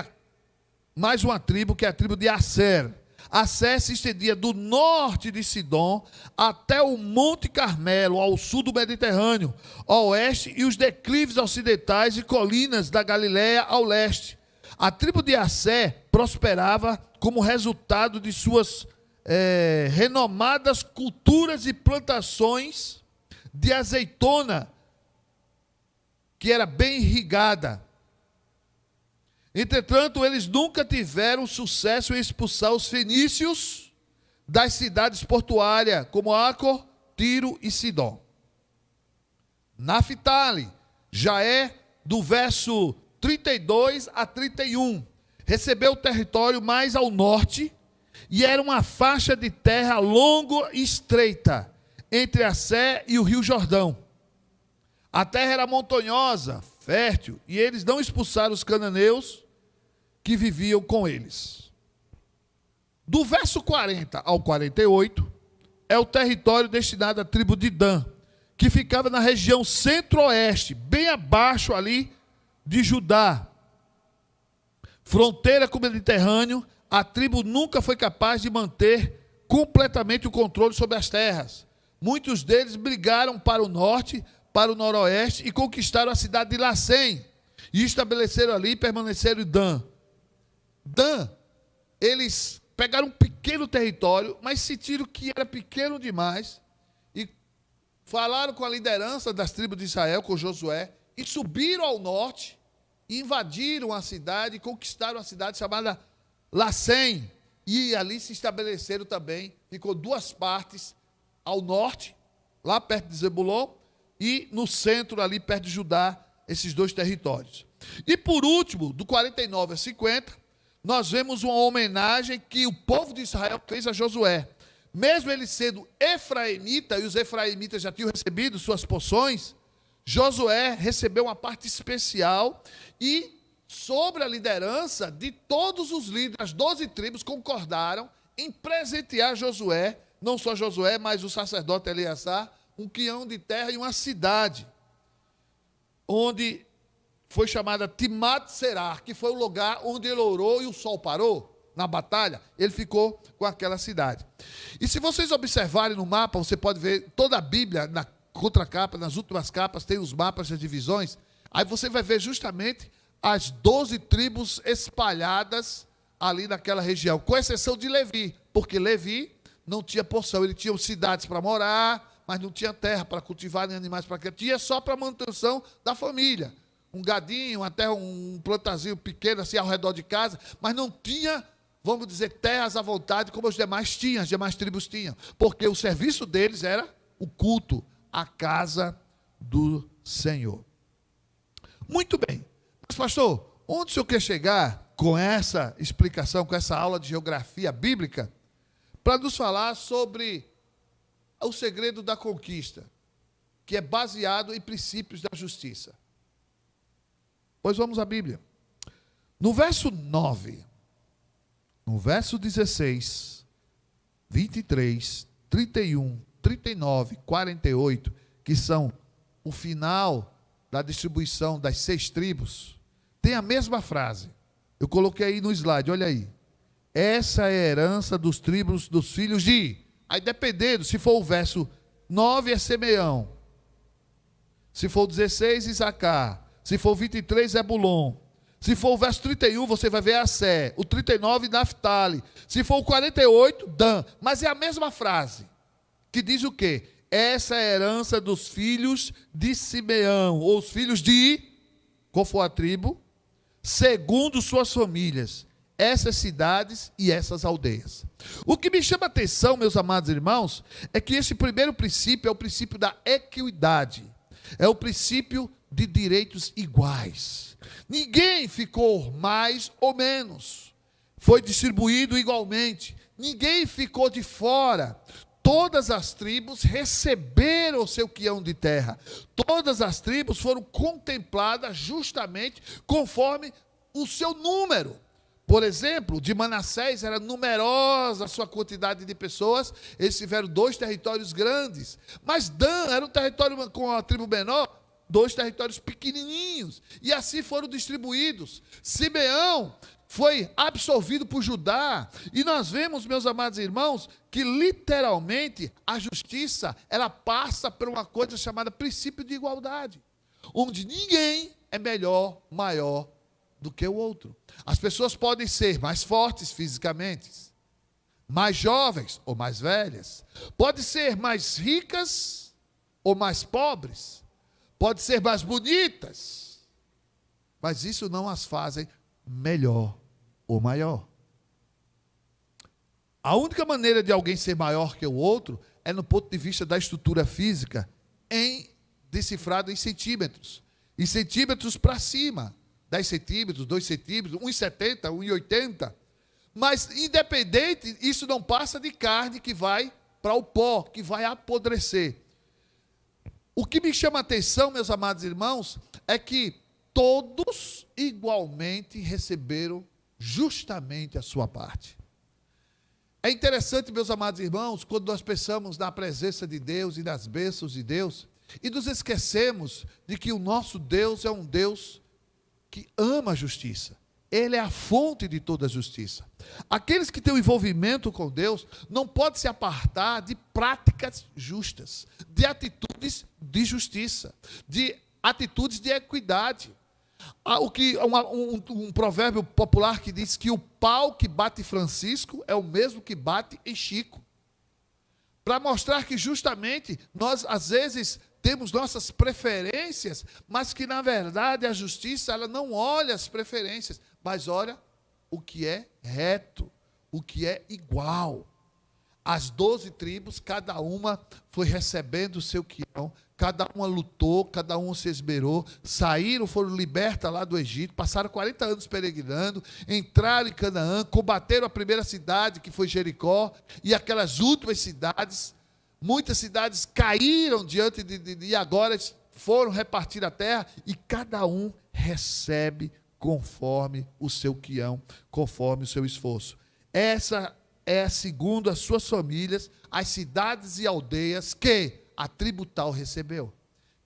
K: mais uma tribo, que é a tribo de Asser. Asser se estendia do norte de Sidom até o Monte Carmelo, ao sul do Mediterrâneo, ao oeste, e os declives ocidentais e colinas da Galileia ao leste. A tribo de Asser prosperava como resultado de suas renomadas culturas e plantações de azeitona, que era bem irrigada. Entretanto, eles nunca tiveram sucesso em expulsar os fenícios das cidades portuárias, como Acor, Tiro e Sidom. Naphtali já é do verso 32 a 31. Recebeu o território mais ao norte e era uma faixa de terra longa e estreita entre a Sé e o rio Jordão. A terra era montanhosa, fértil, e eles não expulsaram os cananeus que viviam com eles. Do verso 40 ao 48, é o território destinado à tribo de Dan, que ficava na região centro-oeste, bem abaixo ali de Judá. Fronteira com o Mediterrâneo, a tribo nunca foi capaz de manter completamente o controle sobre as terras. Muitos deles brigaram para o norte, para o noroeste e conquistaram a cidade de Lacém e estabeleceram ali e permaneceram em Dan. Dan, eles pegaram um pequeno território, mas sentiram que era pequeno demais e falaram com a liderança das tribos de Israel, com Josué, e subiram ao norte, invadiram a cidade, conquistaram a cidade chamada Lacém, e ali se estabeleceram também. Ficou 2 partes ao norte, lá perto de Zebulon, e no centro, ali perto de Judá, esses 2 territórios. E por último, do 49 a 50, nós vemos uma homenagem que o povo de Israel fez a Josué. Mesmo ele sendo efraimita, e os efraimitas já tinham recebido suas porções, Josué recebeu uma parte especial e, sobre a liderança de todos os líderes, as 12 tribos concordaram em presentear Josué, não só Josué, mas o sacerdote Eleazar, um quilhão de terra e uma cidade, onde foi chamada Timat-Será, que foi o lugar onde ele orou e o sol parou na batalha. Ele ficou com aquela cidade. E se vocês observarem no mapa, você pode ver toda a Bíblia, na contracapa, nas últimas capas, tem os mapas das divisões. Aí você vai ver justamente as 12 tribos espalhadas ali naquela região, com exceção de Levi, porque Levi não tinha porção, ele tinha cidades para morar, mas não tinha terra para cultivar nem animais para criar. Tinha só para manutenção da família. Um gadinho, até um plantazinho pequeno assim ao redor de casa, mas não tinha, vamos dizer, terras à vontade como os demais tinham, as demais tribos tinham. Porque o serviço deles era o culto, a casa do Senhor. Muito bem. Mas, pastor, onde o senhor quer chegar com essa explicação, com essa aula de geografia bíblica, para nos falar sobre o segredo da conquista, que é baseado em princípios da justiça? Pois vamos à Bíblia. No verso 9, no verso 16, 23, 31, 39, 48, que são o final da distribuição das 6 tribos, tem a mesma frase. Eu coloquei aí no slide, olha aí. Essa é a herança dos tribos dos filhos de... Aí dependendo, se for o verso 9 é Simeão. Se for o 16, Isacar. Se for o 23, Zebulon. Se for o verso 31, você vai ver Assé. O 39, Naftali. Se for o 48, Dan. Mas é a mesma frase. Que diz o quê? Essa é a herança dos filhos de Simeão. Ou os filhos de... Qual for a tribo? Segundo suas famílias. Essas cidades e essas aldeias. O que me chama a atenção, meus amados irmãos, é que esse primeiro princípio é o princípio da equidade. É o princípio de direitos iguais. Ninguém ficou mais ou menos. Foi distribuído igualmente. Ninguém ficou de fora. Todas as tribos receberam o seu quião de terra. Todas as tribos foram contempladas justamente conforme o seu número. Por exemplo, de Manassés era numerosa a sua quantidade de pessoas, eles tiveram 2 territórios grandes. Mas Dan era um território com a tribo menor, 2 territórios pequenininhos, e assim foram distribuídos. Simeão foi absorvido por Judá, e nós vemos, meus amados irmãos, que literalmente a justiça, ela passa por uma coisa chamada princípio de igualdade, onde ninguém é melhor, maior do que o outro. As pessoas podem ser mais fortes fisicamente, mais jovens ou mais velhas, podem ser mais ricas ou mais pobres, podem ser mais bonitas, mas isso não as fazem melhor ou maior. A única maneira de alguém ser maior que o outro é no ponto de vista da estrutura física, decifrado em centímetros. Em centímetros para cima. 10 centímetros, 2 centímetros, 1,70, 1,80. Mas, independente, isso não passa de carne que vai para o pó, que vai apodrecer. O que me chama a atenção, meus amados irmãos, é que todos igualmente receberam justamente a sua parte. É interessante, meus amados irmãos, quando nós pensamos na presença de Deus e nas bênçãos de Deus, e nos esquecemos de que o nosso Deus é um Deus que ama a justiça. Ele é a fonte de toda a justiça. Aqueles que têm um envolvimento com Deus não podem se apartar de práticas justas, de atitudes de justiça, de atitudes de equidade. Há um provérbio popular que diz que o pau que bate Francisco é o mesmo que bate em Chico. Para mostrar que justamente nós, às vezes, temos nossas preferências, mas que, na verdade, a justiça ela não olha as preferências, mas olha o que é reto, o que é igual. As 12 tribos, cada uma foi recebendo o seu quião, cada uma lutou, cada uma se esmerou, saíram, foram libertas lá do Egito, passaram 40 anos peregrinando, entraram em Canaã, combateram a primeira cidade, que foi Jericó, e aquelas últimas cidades. Muitas cidades caíram diante e agora foram repartir a terra, e cada um recebe conforme o seu quião, conforme o seu esforço. Essa é, segundo as suas famílias, as cidades e aldeias que a tribo tal recebeu.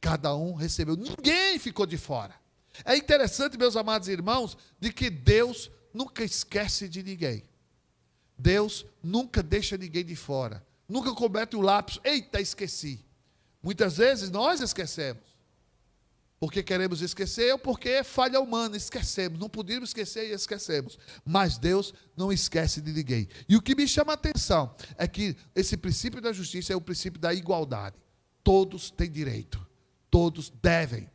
K: Cada um recebeu, ninguém ficou de fora. É interessante, meus amados irmãos, de que Deus nunca esquece de ninguém. Deus nunca deixa ninguém de fora. Nunca comete o lapso, eita, esqueci. Muitas vezes nós esquecemos. Porque queremos esquecer ou porque é falha humana, esquecemos. Não podíamos esquecer e esquecemos. Mas Deus não esquece de ninguém. E o que me chama a atenção é que esse princípio da justiça é o princípio da igualdade. todos têm direito, todos devem.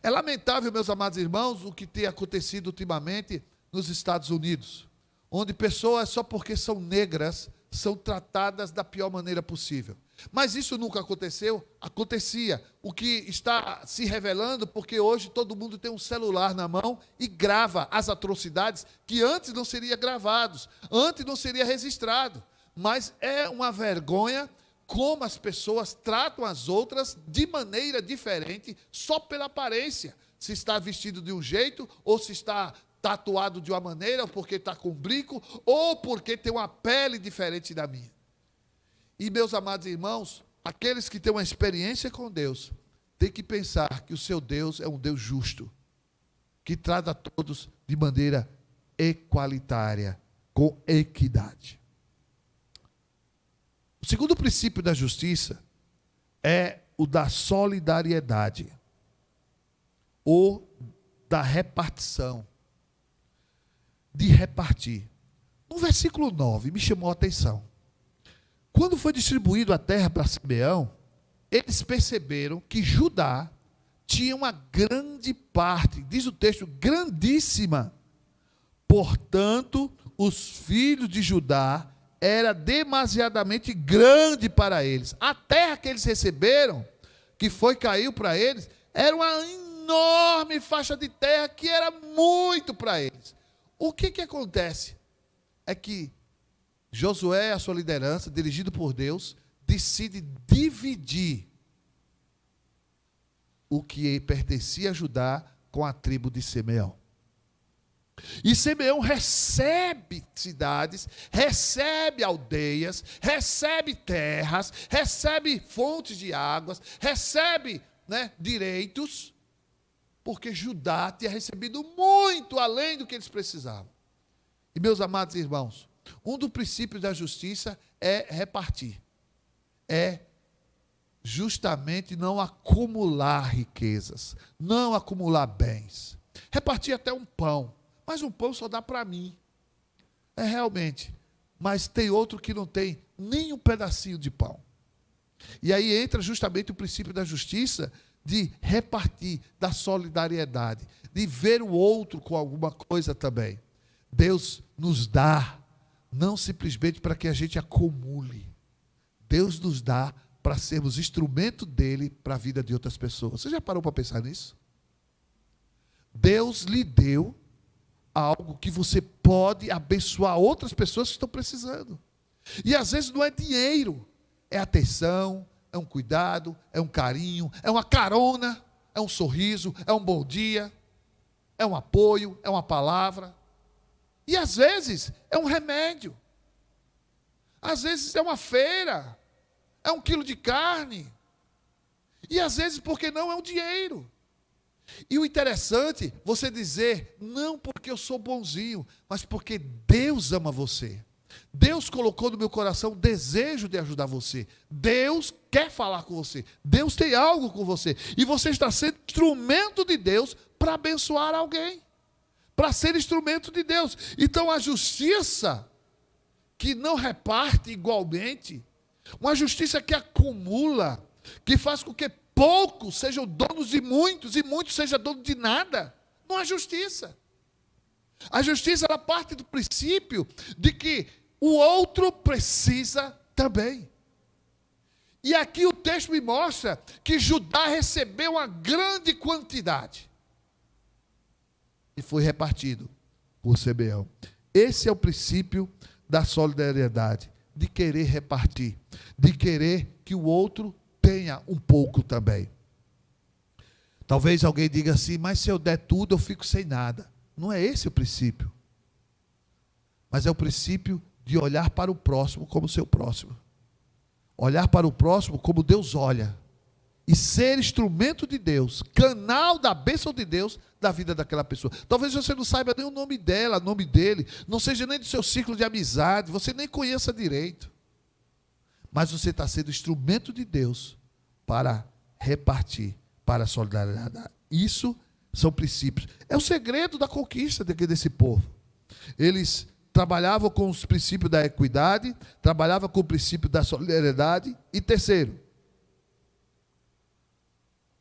K: É lamentável, meus amados irmãos, o que tem acontecido ultimamente nos Estados Unidos, onde pessoas, só porque são negras, são tratadas da pior maneira possível. Mas isso nunca aconteceu? Acontecia. O que está se revelando, porque hoje todo mundo tem um celular na mão e grava as atrocidades que antes não seriam gravados, antes não seria registrado. Mas é uma vergonha como as pessoas tratam as outras de maneira diferente, só pela aparência. Se está vestido de um jeito, ou se está tatuado de uma maneira, ou porque está com brinco, ou porque tem uma pele diferente da minha. E, meus amados irmãos, aqueles que têm uma experiência com Deus, têm que pensar que o seu Deus é um Deus justo, que trata a todos de maneira equalitária, com equidade. O segundo princípio da justiça é o da solidariedade, ou da repartição, de repartir. No versículo 9, me chamou a atenção. Quando foi distribuído a terra para Simeão, eles perceberam que Judá tinha uma grande parte, diz o texto, grandíssima. Portanto, os filhos de Judá era demasiadamente grande para eles. A terra que eles receberam, que caiu para eles, era uma enorme faixa de terra que era muito para eles. O que acontece? É que Josué, a sua liderança, dirigido por Deus, decide dividir o que pertencia a Judá com a tribo de Simeão. E Simeão recebe cidades, recebe aldeias, recebe terras, recebe fontes de águas, recebe direitos, porque Judá tinha recebido muito além do que eles precisavam. E, meus amados irmãos, um dos princípios da justiça é repartir. É justamente não acumular riquezas, não acumular bens. Repartir até um pão, mas um pão só dá para mim. É realmente. Mas tem outro que não tem nem um pedacinho de pão. E aí entra justamente o princípio da justiça, de repartir, da solidariedade, de ver o outro com alguma coisa também. Deus nos dá, não simplesmente para que a gente acumule. Deus nos dá para sermos instrumento dele para a vida de outras pessoas. Você já parou para pensar nisso? Deus lhe deu algo que você pode abençoar outras pessoas que estão precisando. E às vezes não é dinheiro, é atenção, é um cuidado, é um carinho, é uma carona, é um sorriso, é um bom dia, é um apoio, é uma palavra. E às vezes é um remédio. Às vezes é uma feira, é 1 quilo de carne. E às vezes, porque não, é um dinheiro. E o interessante, você dizer, não porque eu sou bonzinho, mas porque Deus ama você. Deus colocou no meu coração o desejo de ajudar você. Deus quer falar com você. Deus tem algo com você. E você está sendo instrumento de Deus para abençoar alguém. Para ser instrumento de Deus. Então a justiça que não reparte igualmente, uma justiça que acumula, que faz com que poucos sejam donos de muitos e muitos sejam donos de nada, não é justiça. A justiça, ela parte do princípio de que o outro precisa também. E aqui o texto me mostra que Judá recebeu uma grande quantidade e foi repartido por Simeão. Esse é o princípio da solidariedade, de querer repartir, de querer que o outro tenha um pouco também. Talvez alguém diga assim, mas se eu der tudo eu fico sem nada. Não é esse o princípio. Mas é o princípio de olhar para o próximo como seu próximo. Olhar para o próximo como Deus olha. E ser instrumento de Deus, canal da bênção de Deus da vida daquela pessoa. Talvez você não saiba nem o nome dela, o nome dele, não seja nem do seu ciclo de amizade, você nem conheça direito. Mas você está sendo instrumento de Deus para repartir, para a solidariedade. Isso são princípios. É o segredo da conquista desse povo. Eles trabalhavam com os princípios da equidade, trabalhavam com o princípio da solidariedade. E terceiro,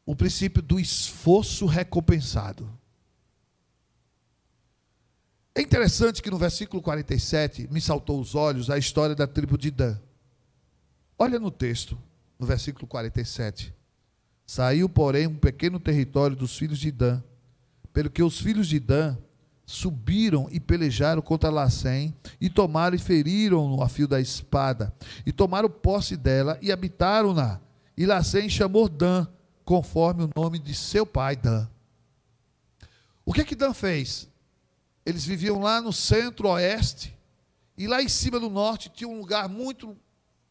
K: o princípio do esforço recompensado. É interessante que no versículo 47 me saltou os olhos a história da tribo de Dan. Olha no texto, no versículo 47. Saiu, porém, um pequeno território dos filhos de Dan, pelo que os filhos de Dan subiram e pelejaram contra Lacém, e tomaram e feriram-no a fio da espada, e tomaram posse dela e habitaram-na. E Lacém chamou Dan, conforme o nome de seu pai Dan. O que Dan fez? Eles viviam lá no centro-oeste, e lá em cima do norte tinha um lugar muito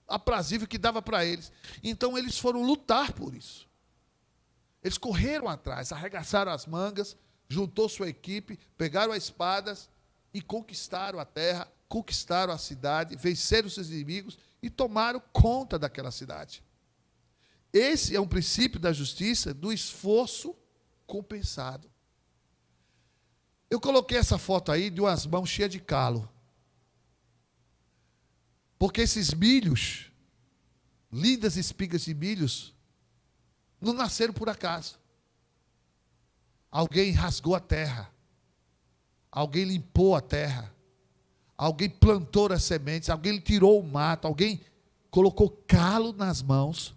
K: aprazível que dava para eles. Então eles foram lutar por isso. Eles correram atrás, arregaçaram as mangas, juntou sua equipe, pegaram as espadas e conquistaram a terra, conquistaram a cidade, venceram seus inimigos e tomaram conta daquela cidade. Esse é um princípio da justiça, do esforço compensado. Eu coloquei essa foto aí de umas mãos cheias de calo. Porque esses milhos, lindas espigas de milhos, não nasceram por acaso. Alguém rasgou a terra. Alguém limpou a terra. Alguém plantou as sementes. Alguém tirou o mato. Alguém colocou calo nas mãos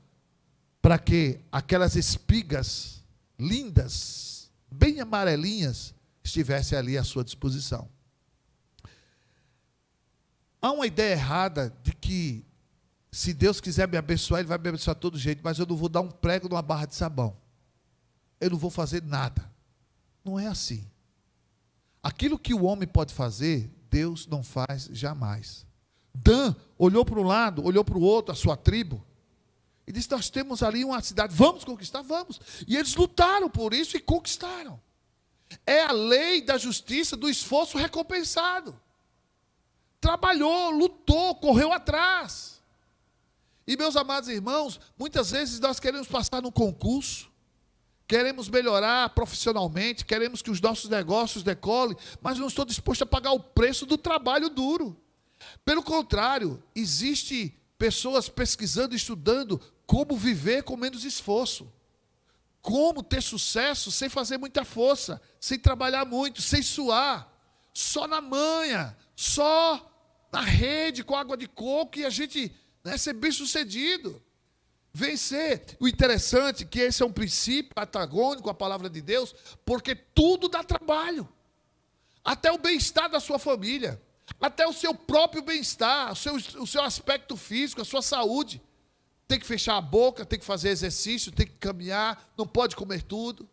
K: para que aquelas espigas lindas, bem amarelinhas, estivessem ali à sua disposição. Há uma ideia errada de que, se Deus quiser me abençoar, Ele vai me abençoar de todo jeito, mas eu não vou dar um prego numa barra de sabão. Eu não vou fazer nada. Não é assim. Aquilo que o homem pode fazer, Deus não faz jamais. Dan olhou para um lado, olhou para o outro, a sua tribo, e disse: nós temos ali uma cidade, vamos conquistar? Vamos. E eles lutaram por isso e conquistaram. É a lei da justiça, do esforço recompensado. Trabalhou, lutou, correu atrás. E, meus amados irmãos, muitas vezes nós queremos passar no concurso, queremos melhorar profissionalmente, queremos que os nossos negócios decolem, mas não estou disposto a pagar o preço do trabalho duro. Pelo contrário, existe pessoas pesquisando e estudando como viver com menos esforço. Como ter sucesso sem fazer muita força, sem trabalhar muito, sem suar, só na manha, só na rede, com água de coco, e a gente ser bem sucedido. Vencer. O interessante é que esse é um princípio antagônico à palavra de Deus, porque tudo dá trabalho. Até o bem-estar da sua família, até o seu próprio bem-estar, o seu aspecto físico, a sua saúde. Tem que fechar a boca, tem que fazer exercício, tem que caminhar, não pode comer tudo.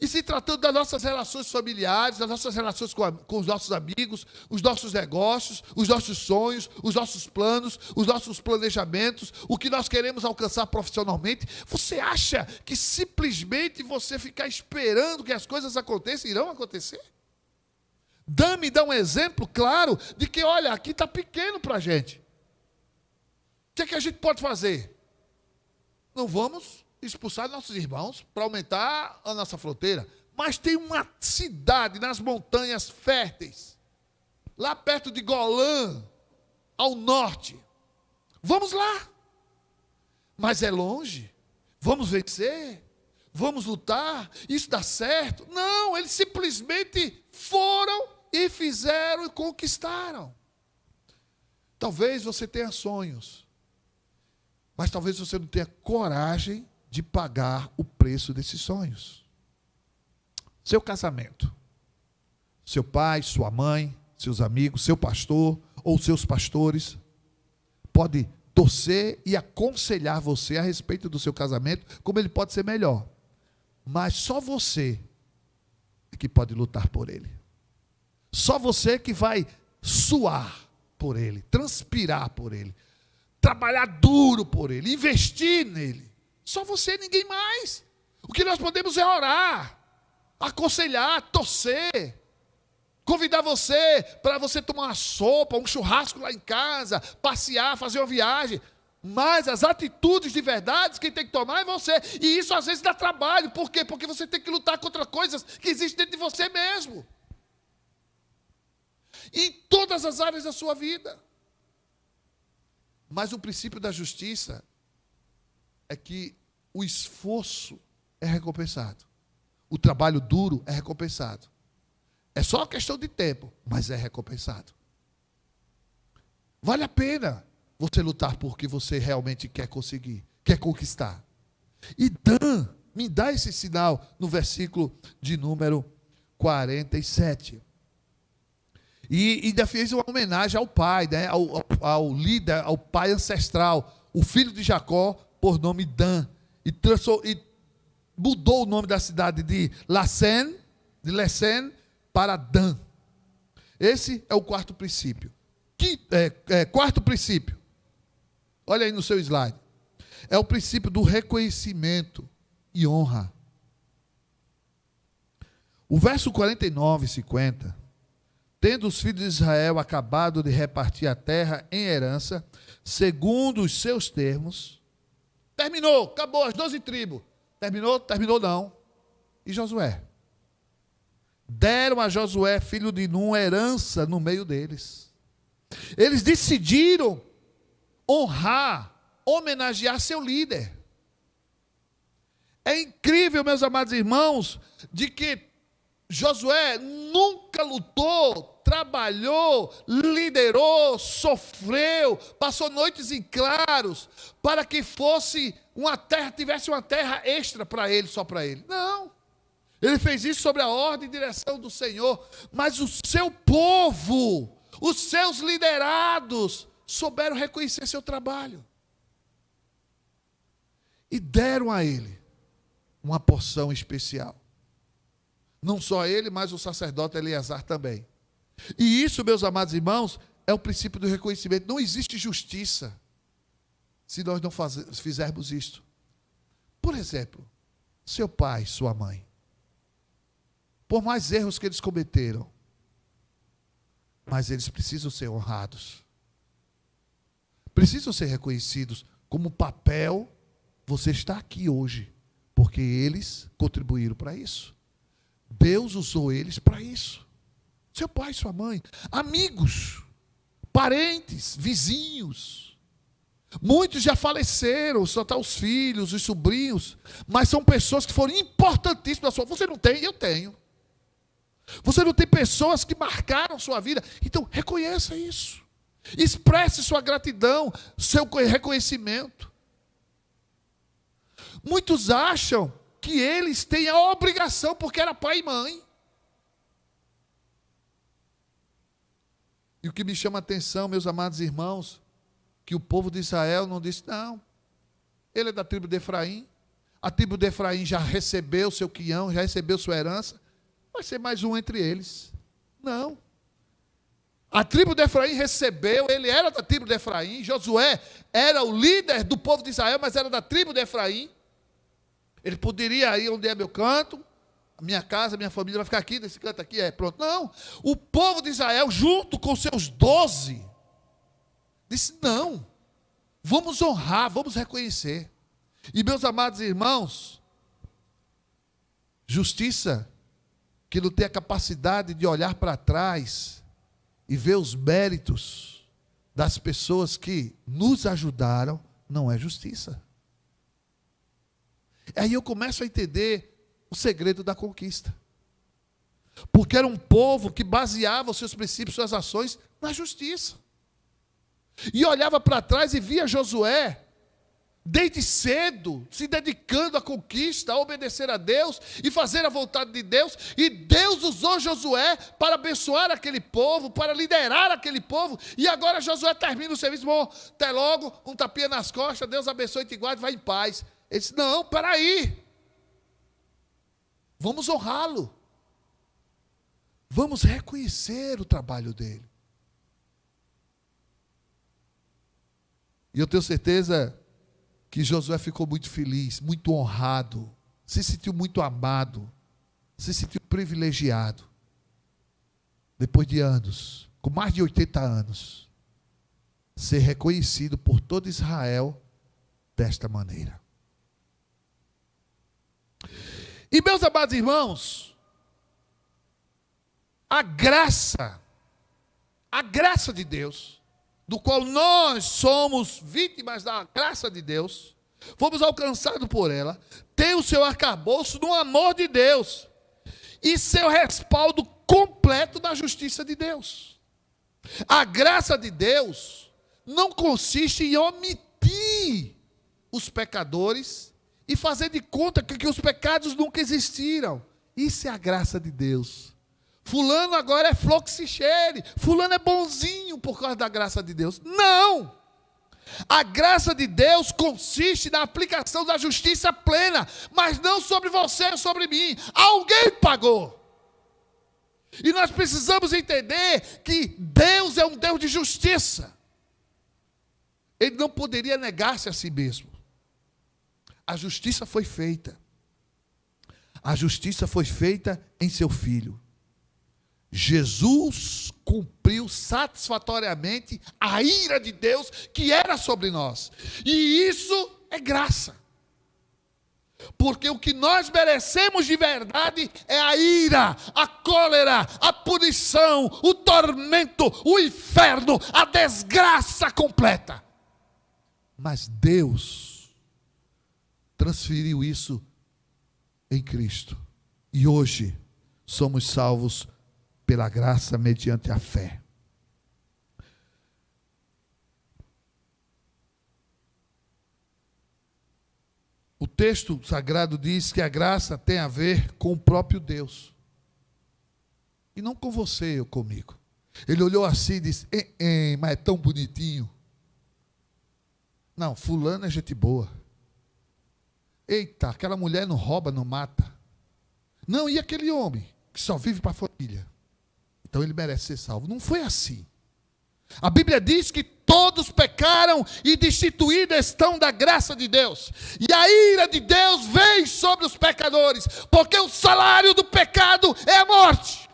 K: E se tratando das nossas relações familiares, das nossas relações com os nossos amigos, os nossos negócios, os nossos sonhos, os nossos planos, os nossos planejamentos, o que nós queremos alcançar profissionalmente, você acha que simplesmente você ficar esperando que as coisas aconteçam, irão acontecer? Me dá um exemplo claro de que, olha, aqui está pequeno para a gente. O que é que a gente pode fazer? Não vamos expulsar nossos irmãos para aumentar a nossa fronteira. Mas tem uma cidade nas montanhas férteis, lá perto de Golã, ao norte. Vamos lá. Mas é longe. Vamos vencer. Vamos lutar. Isso dá certo. Não, eles simplesmente foram e fizeram e conquistaram. Talvez você tenha sonhos, mas talvez você não tenha coragem de pagar o preço desses sonhos. Seu casamento. Seu pai, sua mãe, seus amigos, seu pastor ou seus pastores pode torcer e aconselhar você a respeito do seu casamento, como ele pode ser melhor. Mas só você é que pode lutar por ele. Só você que vai suar por ele, transpirar por ele, trabalhar duro por ele, investir nele. Só você, ninguém mais. O que nós podemos é orar, aconselhar, torcer, convidar você para você tomar uma sopa, um churrasco lá em casa, passear, fazer uma viagem. Mas as atitudes de verdade, quem tem que tomar é você. E isso às vezes dá trabalho. Por quê? Porque você tem que lutar contra coisas que existem dentro de você mesmo. Em todas as áreas da sua vida. Mas o princípio da justiça é que o esforço é recompensado. O trabalho duro é recompensado. É só uma questão de tempo, mas é recompensado. Vale a pena você lutar por que você realmente quer conseguir, quer conquistar. E Dan me dá esse sinal no versículo de número 47. E ainda fez uma homenagem ao pai, né? ao líder, ao pai ancestral, o filho de Jacó, por nome Dan. E mudou o nome da cidade de Lesen para Dan. Esse é o quarto princípio. Quarto princípio. Olha aí no seu slide. É o princípio do reconhecimento e honra. O verso 49 e 50. Tendo os filhos de Israel acabado de repartir a terra em herança, segundo os seus termos, terminou, acabou as 12 tribos. Terminou não. E Josué? Deram a Josué, filho de Nun, herança no meio deles. Eles decidiram honrar, homenagear seu líder. É incrível, meus amados irmãos, de que Josué nunca lutou, trabalhou, liderou, sofreu, passou noites em claros, para que fosse uma terra, tivesse uma terra extra para ele, só para ele. Não. Ele fez isso sob a ordem e direção do Senhor, mas o seu povo, os seus liderados, souberam reconhecer seu trabalho. E deram a ele uma porção especial. Não só ele, mas o sacerdote Eleazar também. E isso, meus amados irmãos, é o princípio do reconhecimento. Não existe justiça se nós não fizermos isto. Por exemplo, seu pai, sua mãe, por mais erros que eles cometeram, mas eles precisam ser honrados. Precisam ser reconhecidos como papel. Você está aqui hoje, porque eles contribuíram para isso. Deus usou eles para isso. Seu pai, sua mãe, amigos, parentes, vizinhos. Muitos já faleceram, só estão os filhos, os sobrinhos, mas são pessoas que foram importantíssimas na sua vida. Você não tem? Eu tenho. Você não tem pessoas que marcaram sua vida? Então, reconheça isso. Expresse sua gratidão, seu reconhecimento. Muitos acham que eles têm a obrigação, porque era pai e mãe. E o que me chama a atenção, meus amados irmãos, que o povo de Israel não disse, não, ele é da tribo de Efraim, a tribo de Efraim já recebeu seu quião, já recebeu sua herança, vai ser mais um entre eles. Não. A tribo de Efraim recebeu, ele era da tribo de Efraim, Josué era o líder do povo de Israel, mas era da tribo de Efraim. Ele poderia ir onde é meu canto, minha casa, minha família vai ficar aqui, nesse canto aqui, pronto. Não, o povo de Israel, junto com seus 12, disse, não, vamos honrar, vamos reconhecer. E meus amados irmãos, justiça que não tem a capacidade de olhar para trás e ver os méritos das pessoas que nos ajudaram, não é justiça. Aí eu começo a entender o segredo da conquista. Porque era um povo que baseava os seus princípios, suas ações na justiça. E olhava para trás e via Josué, desde cedo, se dedicando à conquista, a obedecer a Deus e fazer a vontade de Deus. E Deus usou Josué para abençoar aquele povo, para liderar aquele povo. E agora Josué termina o serviço, bom, até logo, um tapinha nas costas, Deus abençoe e te guarde, vai em paz. Ele disse, não, peraí, vamos honrá-lo, vamos reconhecer o trabalho dele. E eu tenho certeza que Josué ficou muito feliz, muito honrado, se sentiu muito amado, se sentiu privilegiado, depois de anos, com mais de 80 anos, ser reconhecido por todo Israel desta maneira. E meus amados irmãos, a graça de Deus, do qual nós somos vítimas da graça de Deus, fomos alcançados por ela, tem o seu arcabouço no amor de Deus e seu respaldo completo na justiça de Deus. A graça de Deus não consiste em omitir os pecadores e fazer de conta que os pecados nunca existiram. Isso é a graça de Deus. Fulano agora é flor que se cheire, fulano é bonzinho por causa da graça de Deus. Não! A graça de Deus consiste na aplicação da justiça plena, mas não sobre você ou sobre mim. Alguém pagou. E nós precisamos entender que Deus é um Deus de justiça. Ele não poderia negar-se a si mesmo. A justiça foi feita. A justiça foi feita em seu Filho. Jesus cumpriu satisfatoriamente a ira de Deus que era sobre nós. E isso é graça. Porque o que nós merecemos de verdade é a ira, a cólera, a punição, o tormento, o inferno, a desgraça completa. Mas Deus transferiu isso em Cristo. E hoje somos salvos pela graça mediante a fé. O texto sagrado diz que a graça tem a ver com o próprio Deus. E não com você ou comigo. Ele olhou assim e disse, mas é tão bonitinho. Não, fulano é gente boa. Eita, aquela mulher não rouba, não mata. Não, e aquele homem que só vive para a família? Então ele merece ser salvo. Não foi assim. A Bíblia diz que todos pecaram e destituídos estão da graça de Deus. E a ira de Deus vem sobre os pecadores, porque o salário do pecado é a morte.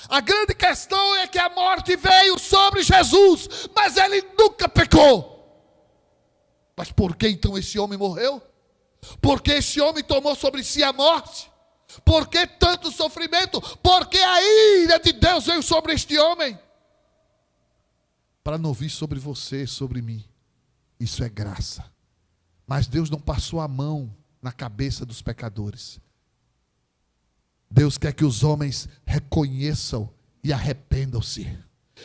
K: A grande questão é que a morte veio sobre Jesus, mas ele nunca pecou. Mas por que então esse homem morreu? Porque esse homem tomou sobre si a morte. Por que tanto sofrimento? Porque a ira de Deus veio sobre este homem. Para não vir sobre você, sobre mim. Isso é graça. Mas Deus não passou a mão na cabeça dos pecadores. Deus quer que os homens reconheçam e arrependam-se.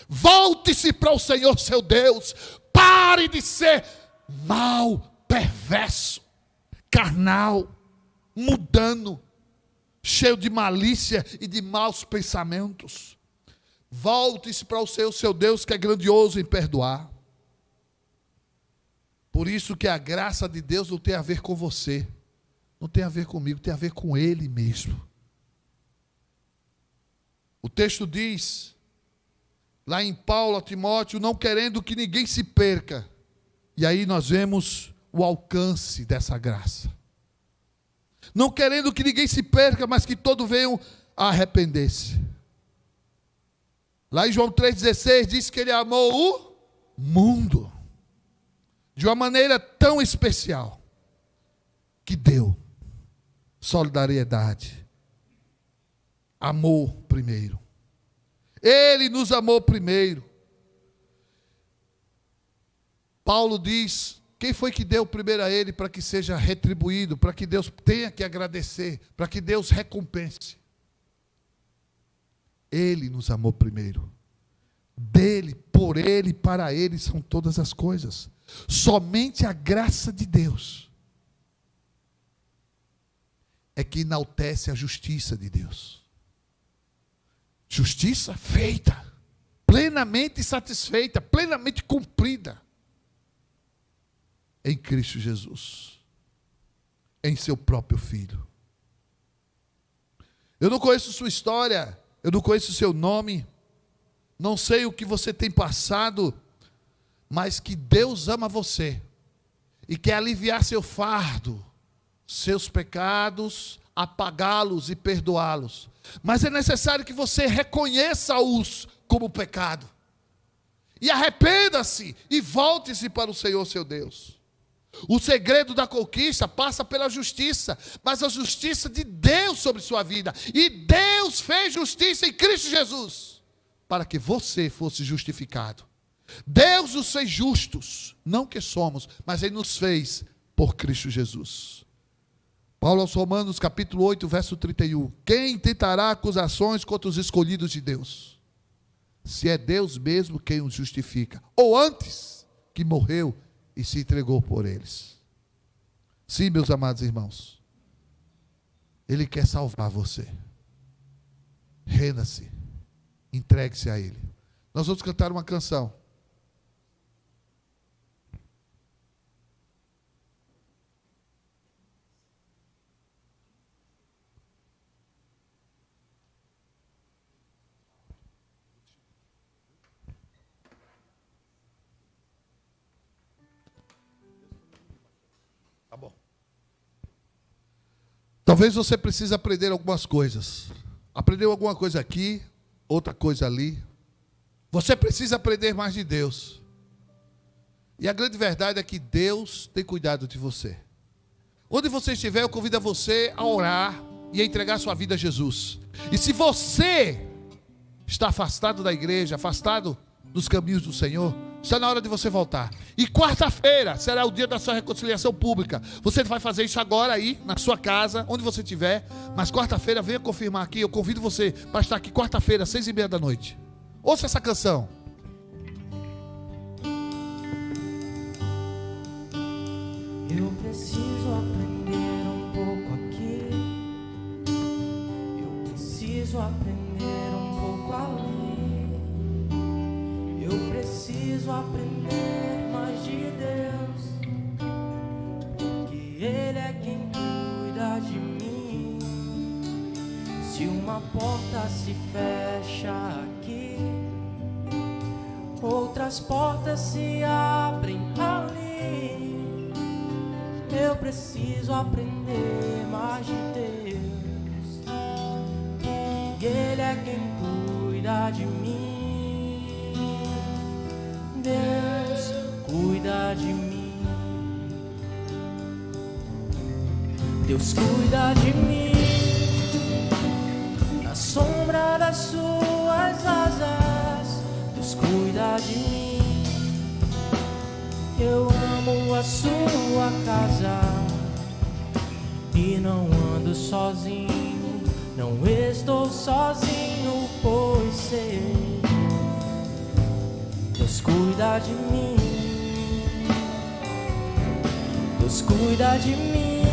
K: Volte-se para o Senhor seu Deus. Pare de ser mau, perverso, carnal, mudando, cheio de malícia e de maus pensamentos. Volte-se para o seu Deus que é grandioso em perdoar. Por isso que a graça de Deus não tem a ver com você, não tem a ver comigo, tem a ver com Ele mesmo. O texto diz, lá em Paulo a Timóteo, não querendo que ninguém se perca. E aí nós vemos o alcance dessa graça. Não querendo que ninguém se perca, mas que todos venham a arrepender-se. Lá em João 3,16 diz que ele amou o mundo de uma maneira tão especial que deu solidariedade. Amou primeiro. Ele nos amou primeiro. Paulo diz, quem foi que deu primeiro a ele para que seja retribuído, para que Deus tenha que agradecer, para que Deus recompense? Ele nos amou primeiro. Dele, por ele, para ele são todas as coisas. Somente a graça de Deus é que enaltece a justiça de Deus. Justiça feita, plenamente satisfeita, plenamente cumprida em Cristo Jesus, em seu próprio Filho. Eu não conheço sua história, eu não conheço o seu nome, não sei o que você tem passado, mas que Deus ama você e quer aliviar seu fardo, seus pecados, apagá-los e perdoá-los. Mas é necessário que você reconheça-os como pecado e arrependa-se e volte-se para o Senhor seu Deus. O segredo da conquista passa pela justiça, mas a justiça de Deus sobre sua vida. E Deus fez justiça em Cristo Jesus, para que você fosse justificado. Deus nos fez justos, não que somos, mas Ele nos fez por Cristo Jesus. Paulo aos Romanos, capítulo 8, verso 31. Quem tentará acusações contra os escolhidos de Deus? Se é Deus mesmo quem os justifica. Ou antes, que morreu e se entregou por eles. Sim, meus amados irmãos. Ele quer salvar você. Renda-se. Entregue-se a Ele. Nós vamos cantar uma canção. Tá bom. Talvez você precise aprender algumas coisas. Aprendeu alguma coisa aqui, outra coisa ali. Você precisa aprender mais de Deus. E a grande verdade é que Deus tem cuidado de você. Onde você estiver, eu convido a você a orar e a entregar sua vida a Jesus. E se você está afastado da igreja, afastado dos caminhos do Senhor, está na hora de você voltar. E quarta-feira será o dia da sua reconciliação pública. Você vai fazer isso agora aí, na sua casa, onde você estiver. Mas quarta-feira, venha confirmar aqui. Eu convido você para estar aqui quarta-feira, 6:30 da noite. Ouça essa canção.
A: Eu preciso aprender um pouco aqui. Eu preciso aprender um pouco ali. Eu preciso aprender mais de Deus, porque Ele é quem cuida de mim. Se uma porta se fecha aqui, outras portas se abrem ali. Eu preciso aprender mais de Deus, porque Ele é quem cuida de mim. Deus cuida de mim. Deus cuida de mim. Na sombra das suas asas, Deus cuida de mim. Eu amo a sua casa e não ando sozinho, não estou sozinho, pois sei, Deus cuida de mim. Deus cuida de mim.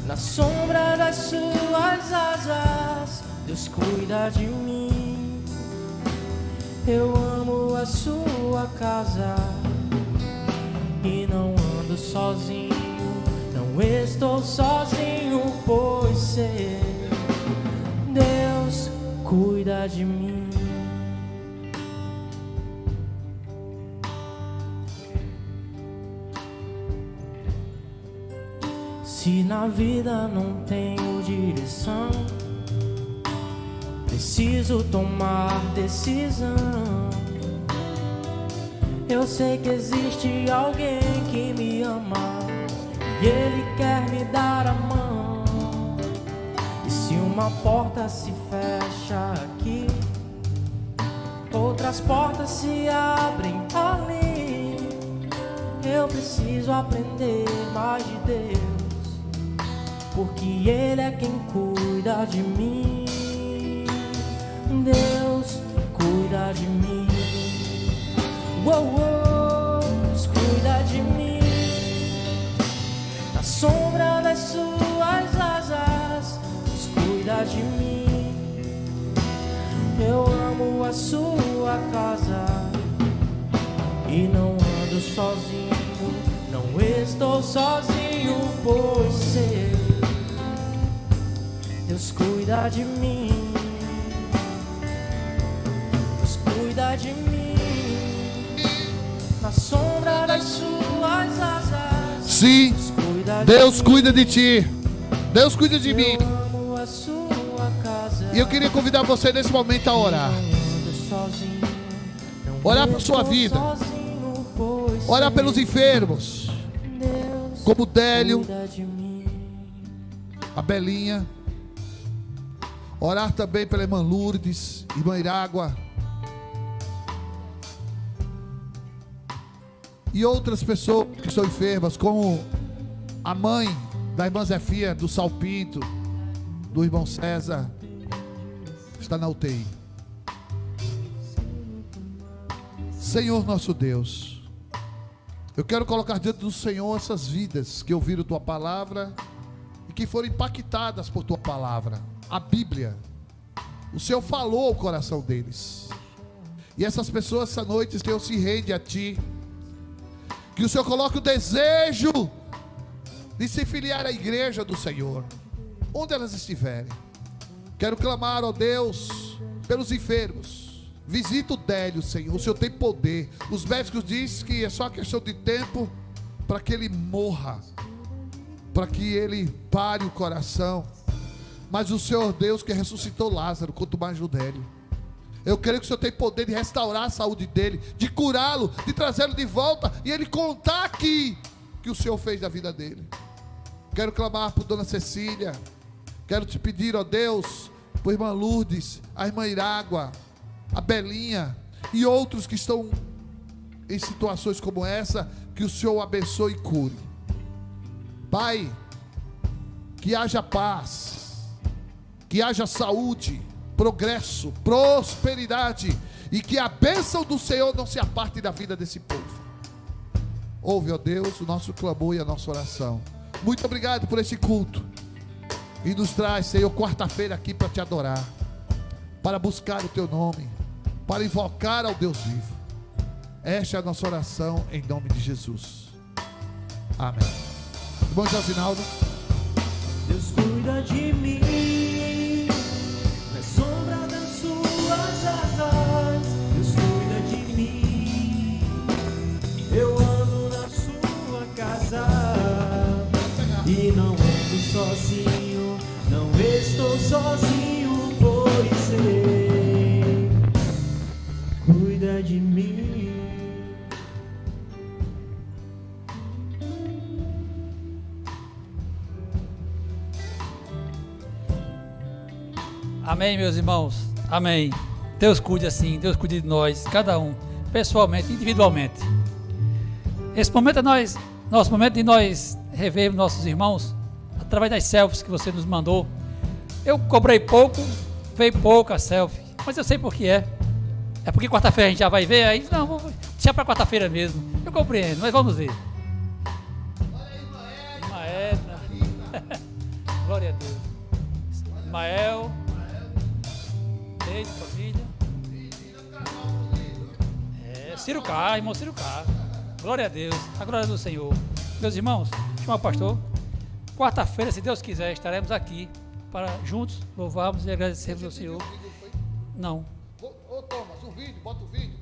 A: Na sombra das suas asas, Deus cuida de mim. Eu amo a sua casa e não ando sozinho, não estou sozinho, pois sei, Deus cuida de mim. Se na vida não tenho direção, preciso tomar decisão. Eu sei que existe alguém que me ama e Ele quer me dar a mão. E se uma porta se fecha aqui, outras portas se abrem ali. Eu preciso aprender mais de Deus, porque Ele é quem cuida de mim. Deus cuida de mim. Deus cuida de mim. Na sombra das suas asas, Deus cuida de mim. Eu amo a sua casa e não ando sozinho, não estou sozinho, pois sei, Deus cuida de mim. Deus cuida de mim. Na sombra das suas asas.
K: Sim, Deus cuida de ti. Deus cuida de mim. E eu queria convidar você nesse momento a orar. Orar por sua vida. Orar pelos enfermos, como o Délio, a Belinha. Orar também pela irmã Lourdes, irmã Irágua. e outras pessoas que estão enfermas, como a mãe da irmã Zefia, do Salpinto, do irmão César, está na UTI. Senhor nosso Deus, eu quero colocar diante do Senhor essas vidas que ouviram tua palavra e que foram impactadas por tua palavra, a Bíblia. O Senhor falou ao coração deles, e essas pessoas essa noite, Senhor, se rende a ti, que o Senhor coloque o desejo de se filiar à igreja do Senhor, onde elas estiverem. Quero clamar, ó Deus, pelos enfermos. Visita o Délio, Senhor, o Senhor tem poder. Os médicos dizem que é só questão de tempo para que ele morra, para que ele pare o coração. Mas o Senhor Deus que ressuscitou Lázaro, quanto mais o Délio. Eu creio que o Senhor tem poder de restaurar a saúde dele, de curá-lo, de trazê-lo de volta, e ele contar aqui que o Senhor fez da vida dele. Quero clamar por Dona Cecília. Quero te pedir, ó Deus, por irmã Lourdes, a irmã Irágua, a Belinha e outros que estão em situações como essa, que o Senhor abençoe e cure. Pai, que haja paz, que haja saúde, progresso, prosperidade, e que a bênção do Senhor não se aparte da vida desse povo. Ouve, ó Deus, o nosso clamor e a nossa oração. Muito obrigado por esse culto, e nos traz, Senhor, quarta-feira aqui para te adorar, para buscar o teu nome, para invocar ao Deus vivo. Esta é a nossa oração em nome de Jesus. Amém. Irmão Josinaldo.
L: Deus cuida de mim, na sombra das suas asas. Deus cuida de mim, eu ando na sua casa e não ando sozinho, não estou sozinho, pois sei, cuida de mim.
B: Amém, meus irmãos, amém. Deus cuide assim, Deus cuide de nós, cada um, pessoalmente, individualmente. Esse momento é nosso momento de nós revermos nossos irmãos, através das selfies que você nos mandou. Eu cobrei pouco, veio pouco a selfie, mas eu sei por que é. É porque quarta-feira a gente já vai ver, aí não, vou deixar para quarta-feira mesmo. Eu compreendo, mas vamos ver. Irmã Edna. Glória a Deus. Ismael. Beijo, família. Ciro Cá, irmão Ciro Cá. Glória a Deus, a glória do Senhor. Meus irmãos, chamar o pastor. Quarta-feira, se Deus quiser, estaremos aqui para juntos louvarmos e agradecermos ao Senhor. Não.
K: Ô Thomas, o vídeo, bota o vídeo.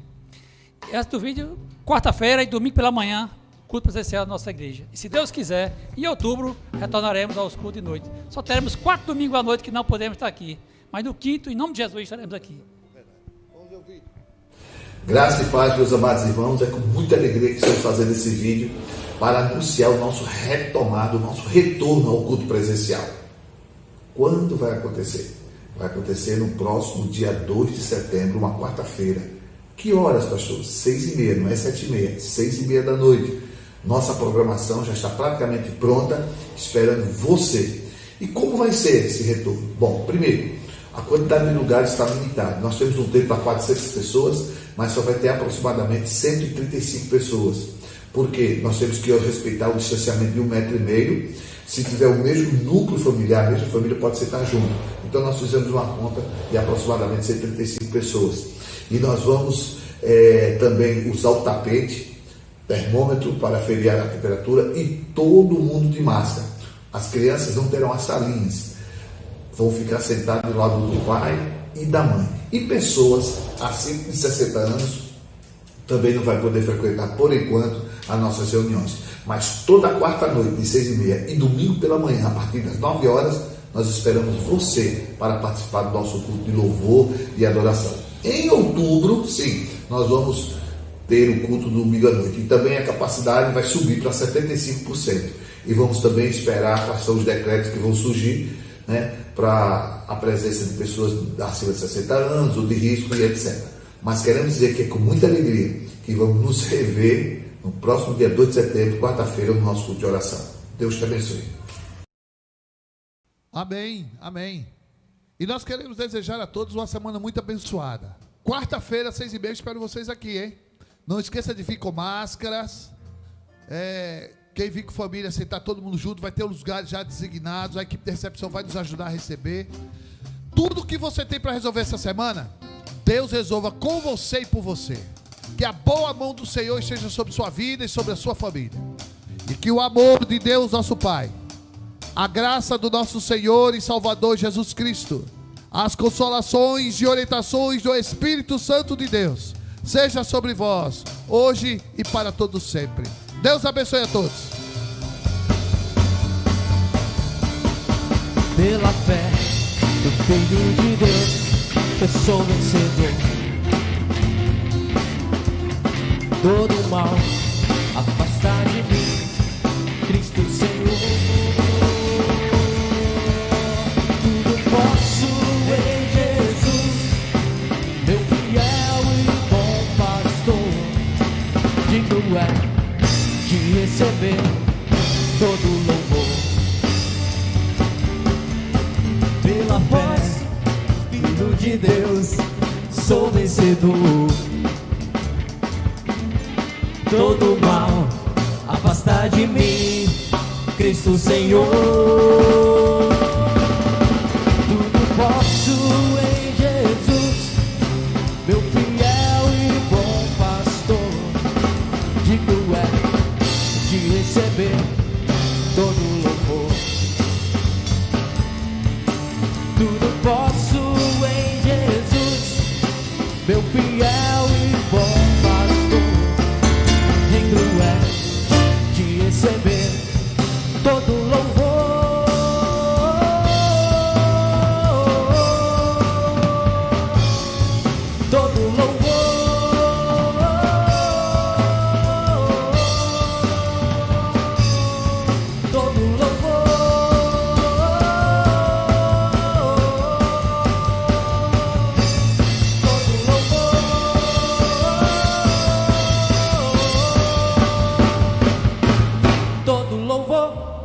B: Antes do vídeo, quarta-feira e domingo pela manhã, culto presencial da nossa igreja. E se Deus quiser, em outubro, retornaremos aos cultos de noite. Só teremos 4 domingos à noite que não podemos estar aqui. Mas no quinto, em nome de Jesus, estaremos aqui.
M: Graça e paz, meus amados irmãos. É com muita alegria que estamos fazendo esse vídeo para anunciar o nosso retomado, o nosso retorno ao culto presencial. Quando vai acontecer? Vai acontecer no próximo dia 2 de setembro, uma quarta-feira. Que horas, pastor? 6h30, não é 7h30, 6h30 da noite. Nossa programação já está praticamente pronta, esperando você. E como vai ser esse retorno? Bom, primeiro, a quantidade de lugares está limitada. Nós temos um tempo para 400 pessoas, mas só vai ter aproximadamente 135 pessoas. Porque nós temos que respeitar o distanciamento de 1,5 metro. Se tiver o mesmo núcleo familiar, a mesma família pode sentar junto. Então nós fizemos uma conta de aproximadamente 135 pessoas. E nós vamos também usar o tapete, termômetro para aferir a temperatura e todo mundo de máscara. As crianças não terão as salinhas. Vão ficar sentados do lado do pai e da mãe. E pessoas acima de 60 anos também não vai poder frequentar, por enquanto, as nossas reuniões. Mas toda quarta-noite, de 6h30 e domingo pela manhã, a partir das 9 horas, nós esperamos você para participar do nosso culto de louvor e adoração. Em outubro, sim, nós vamos ter o culto do domingo à noite. E também a capacidade vai subir para 75%. E vamos também esperar quais são os decretos que vão surgir, para a presença de pessoas acima de 60 anos ou de risco e etc. Mas queremos dizer que é com muita alegria que vamos nos rever no próximo dia 2 de setembro, quarta-feira, no nosso culto de oração. Deus te abençoe.
K: Amém, amém. E nós queremos desejar a todos uma semana muito abençoada. Quarta-feira, 6h30, espero vocês aqui, hein? Não esqueça de vir com máscaras. Quem vir com família, sentar todo mundo junto, vai ter os lugares já designados. A equipe de recepção vai nos ajudar a receber. Tudo que você tem para resolver essa semana, Deus resolva com você e por você. Que a boa mão do Senhor esteja sobre sua vida e sobre a sua família. E que o amor de Deus, nosso Pai, a graça do nosso Senhor e Salvador Jesus Cristo, as consolações e orientações do Espírito Santo de Deus, seja sobre vós, hoje e para todos sempre. Deus abençoe a todos.
A: Pela fé do Filho de Deus, eu sou vencedor. Todo mal afasta de mim, Cristo Senhor. Tudo posso em Jesus, meu fiel e bom pastor. Digno é de receber todo louvor. Pela fé, Filho de Deus, sou vencedor. Todo mal afasta de mim, Cristo Senhor. Tudo posso em Jesus, meu fiel e bom pastor. Digno é de receber todo louvor. Tudo posso em Jesus, meu fiel e bom pastor. Digno é de receber todo louvor. Todo louvor. Todo louvor. Todo louvor.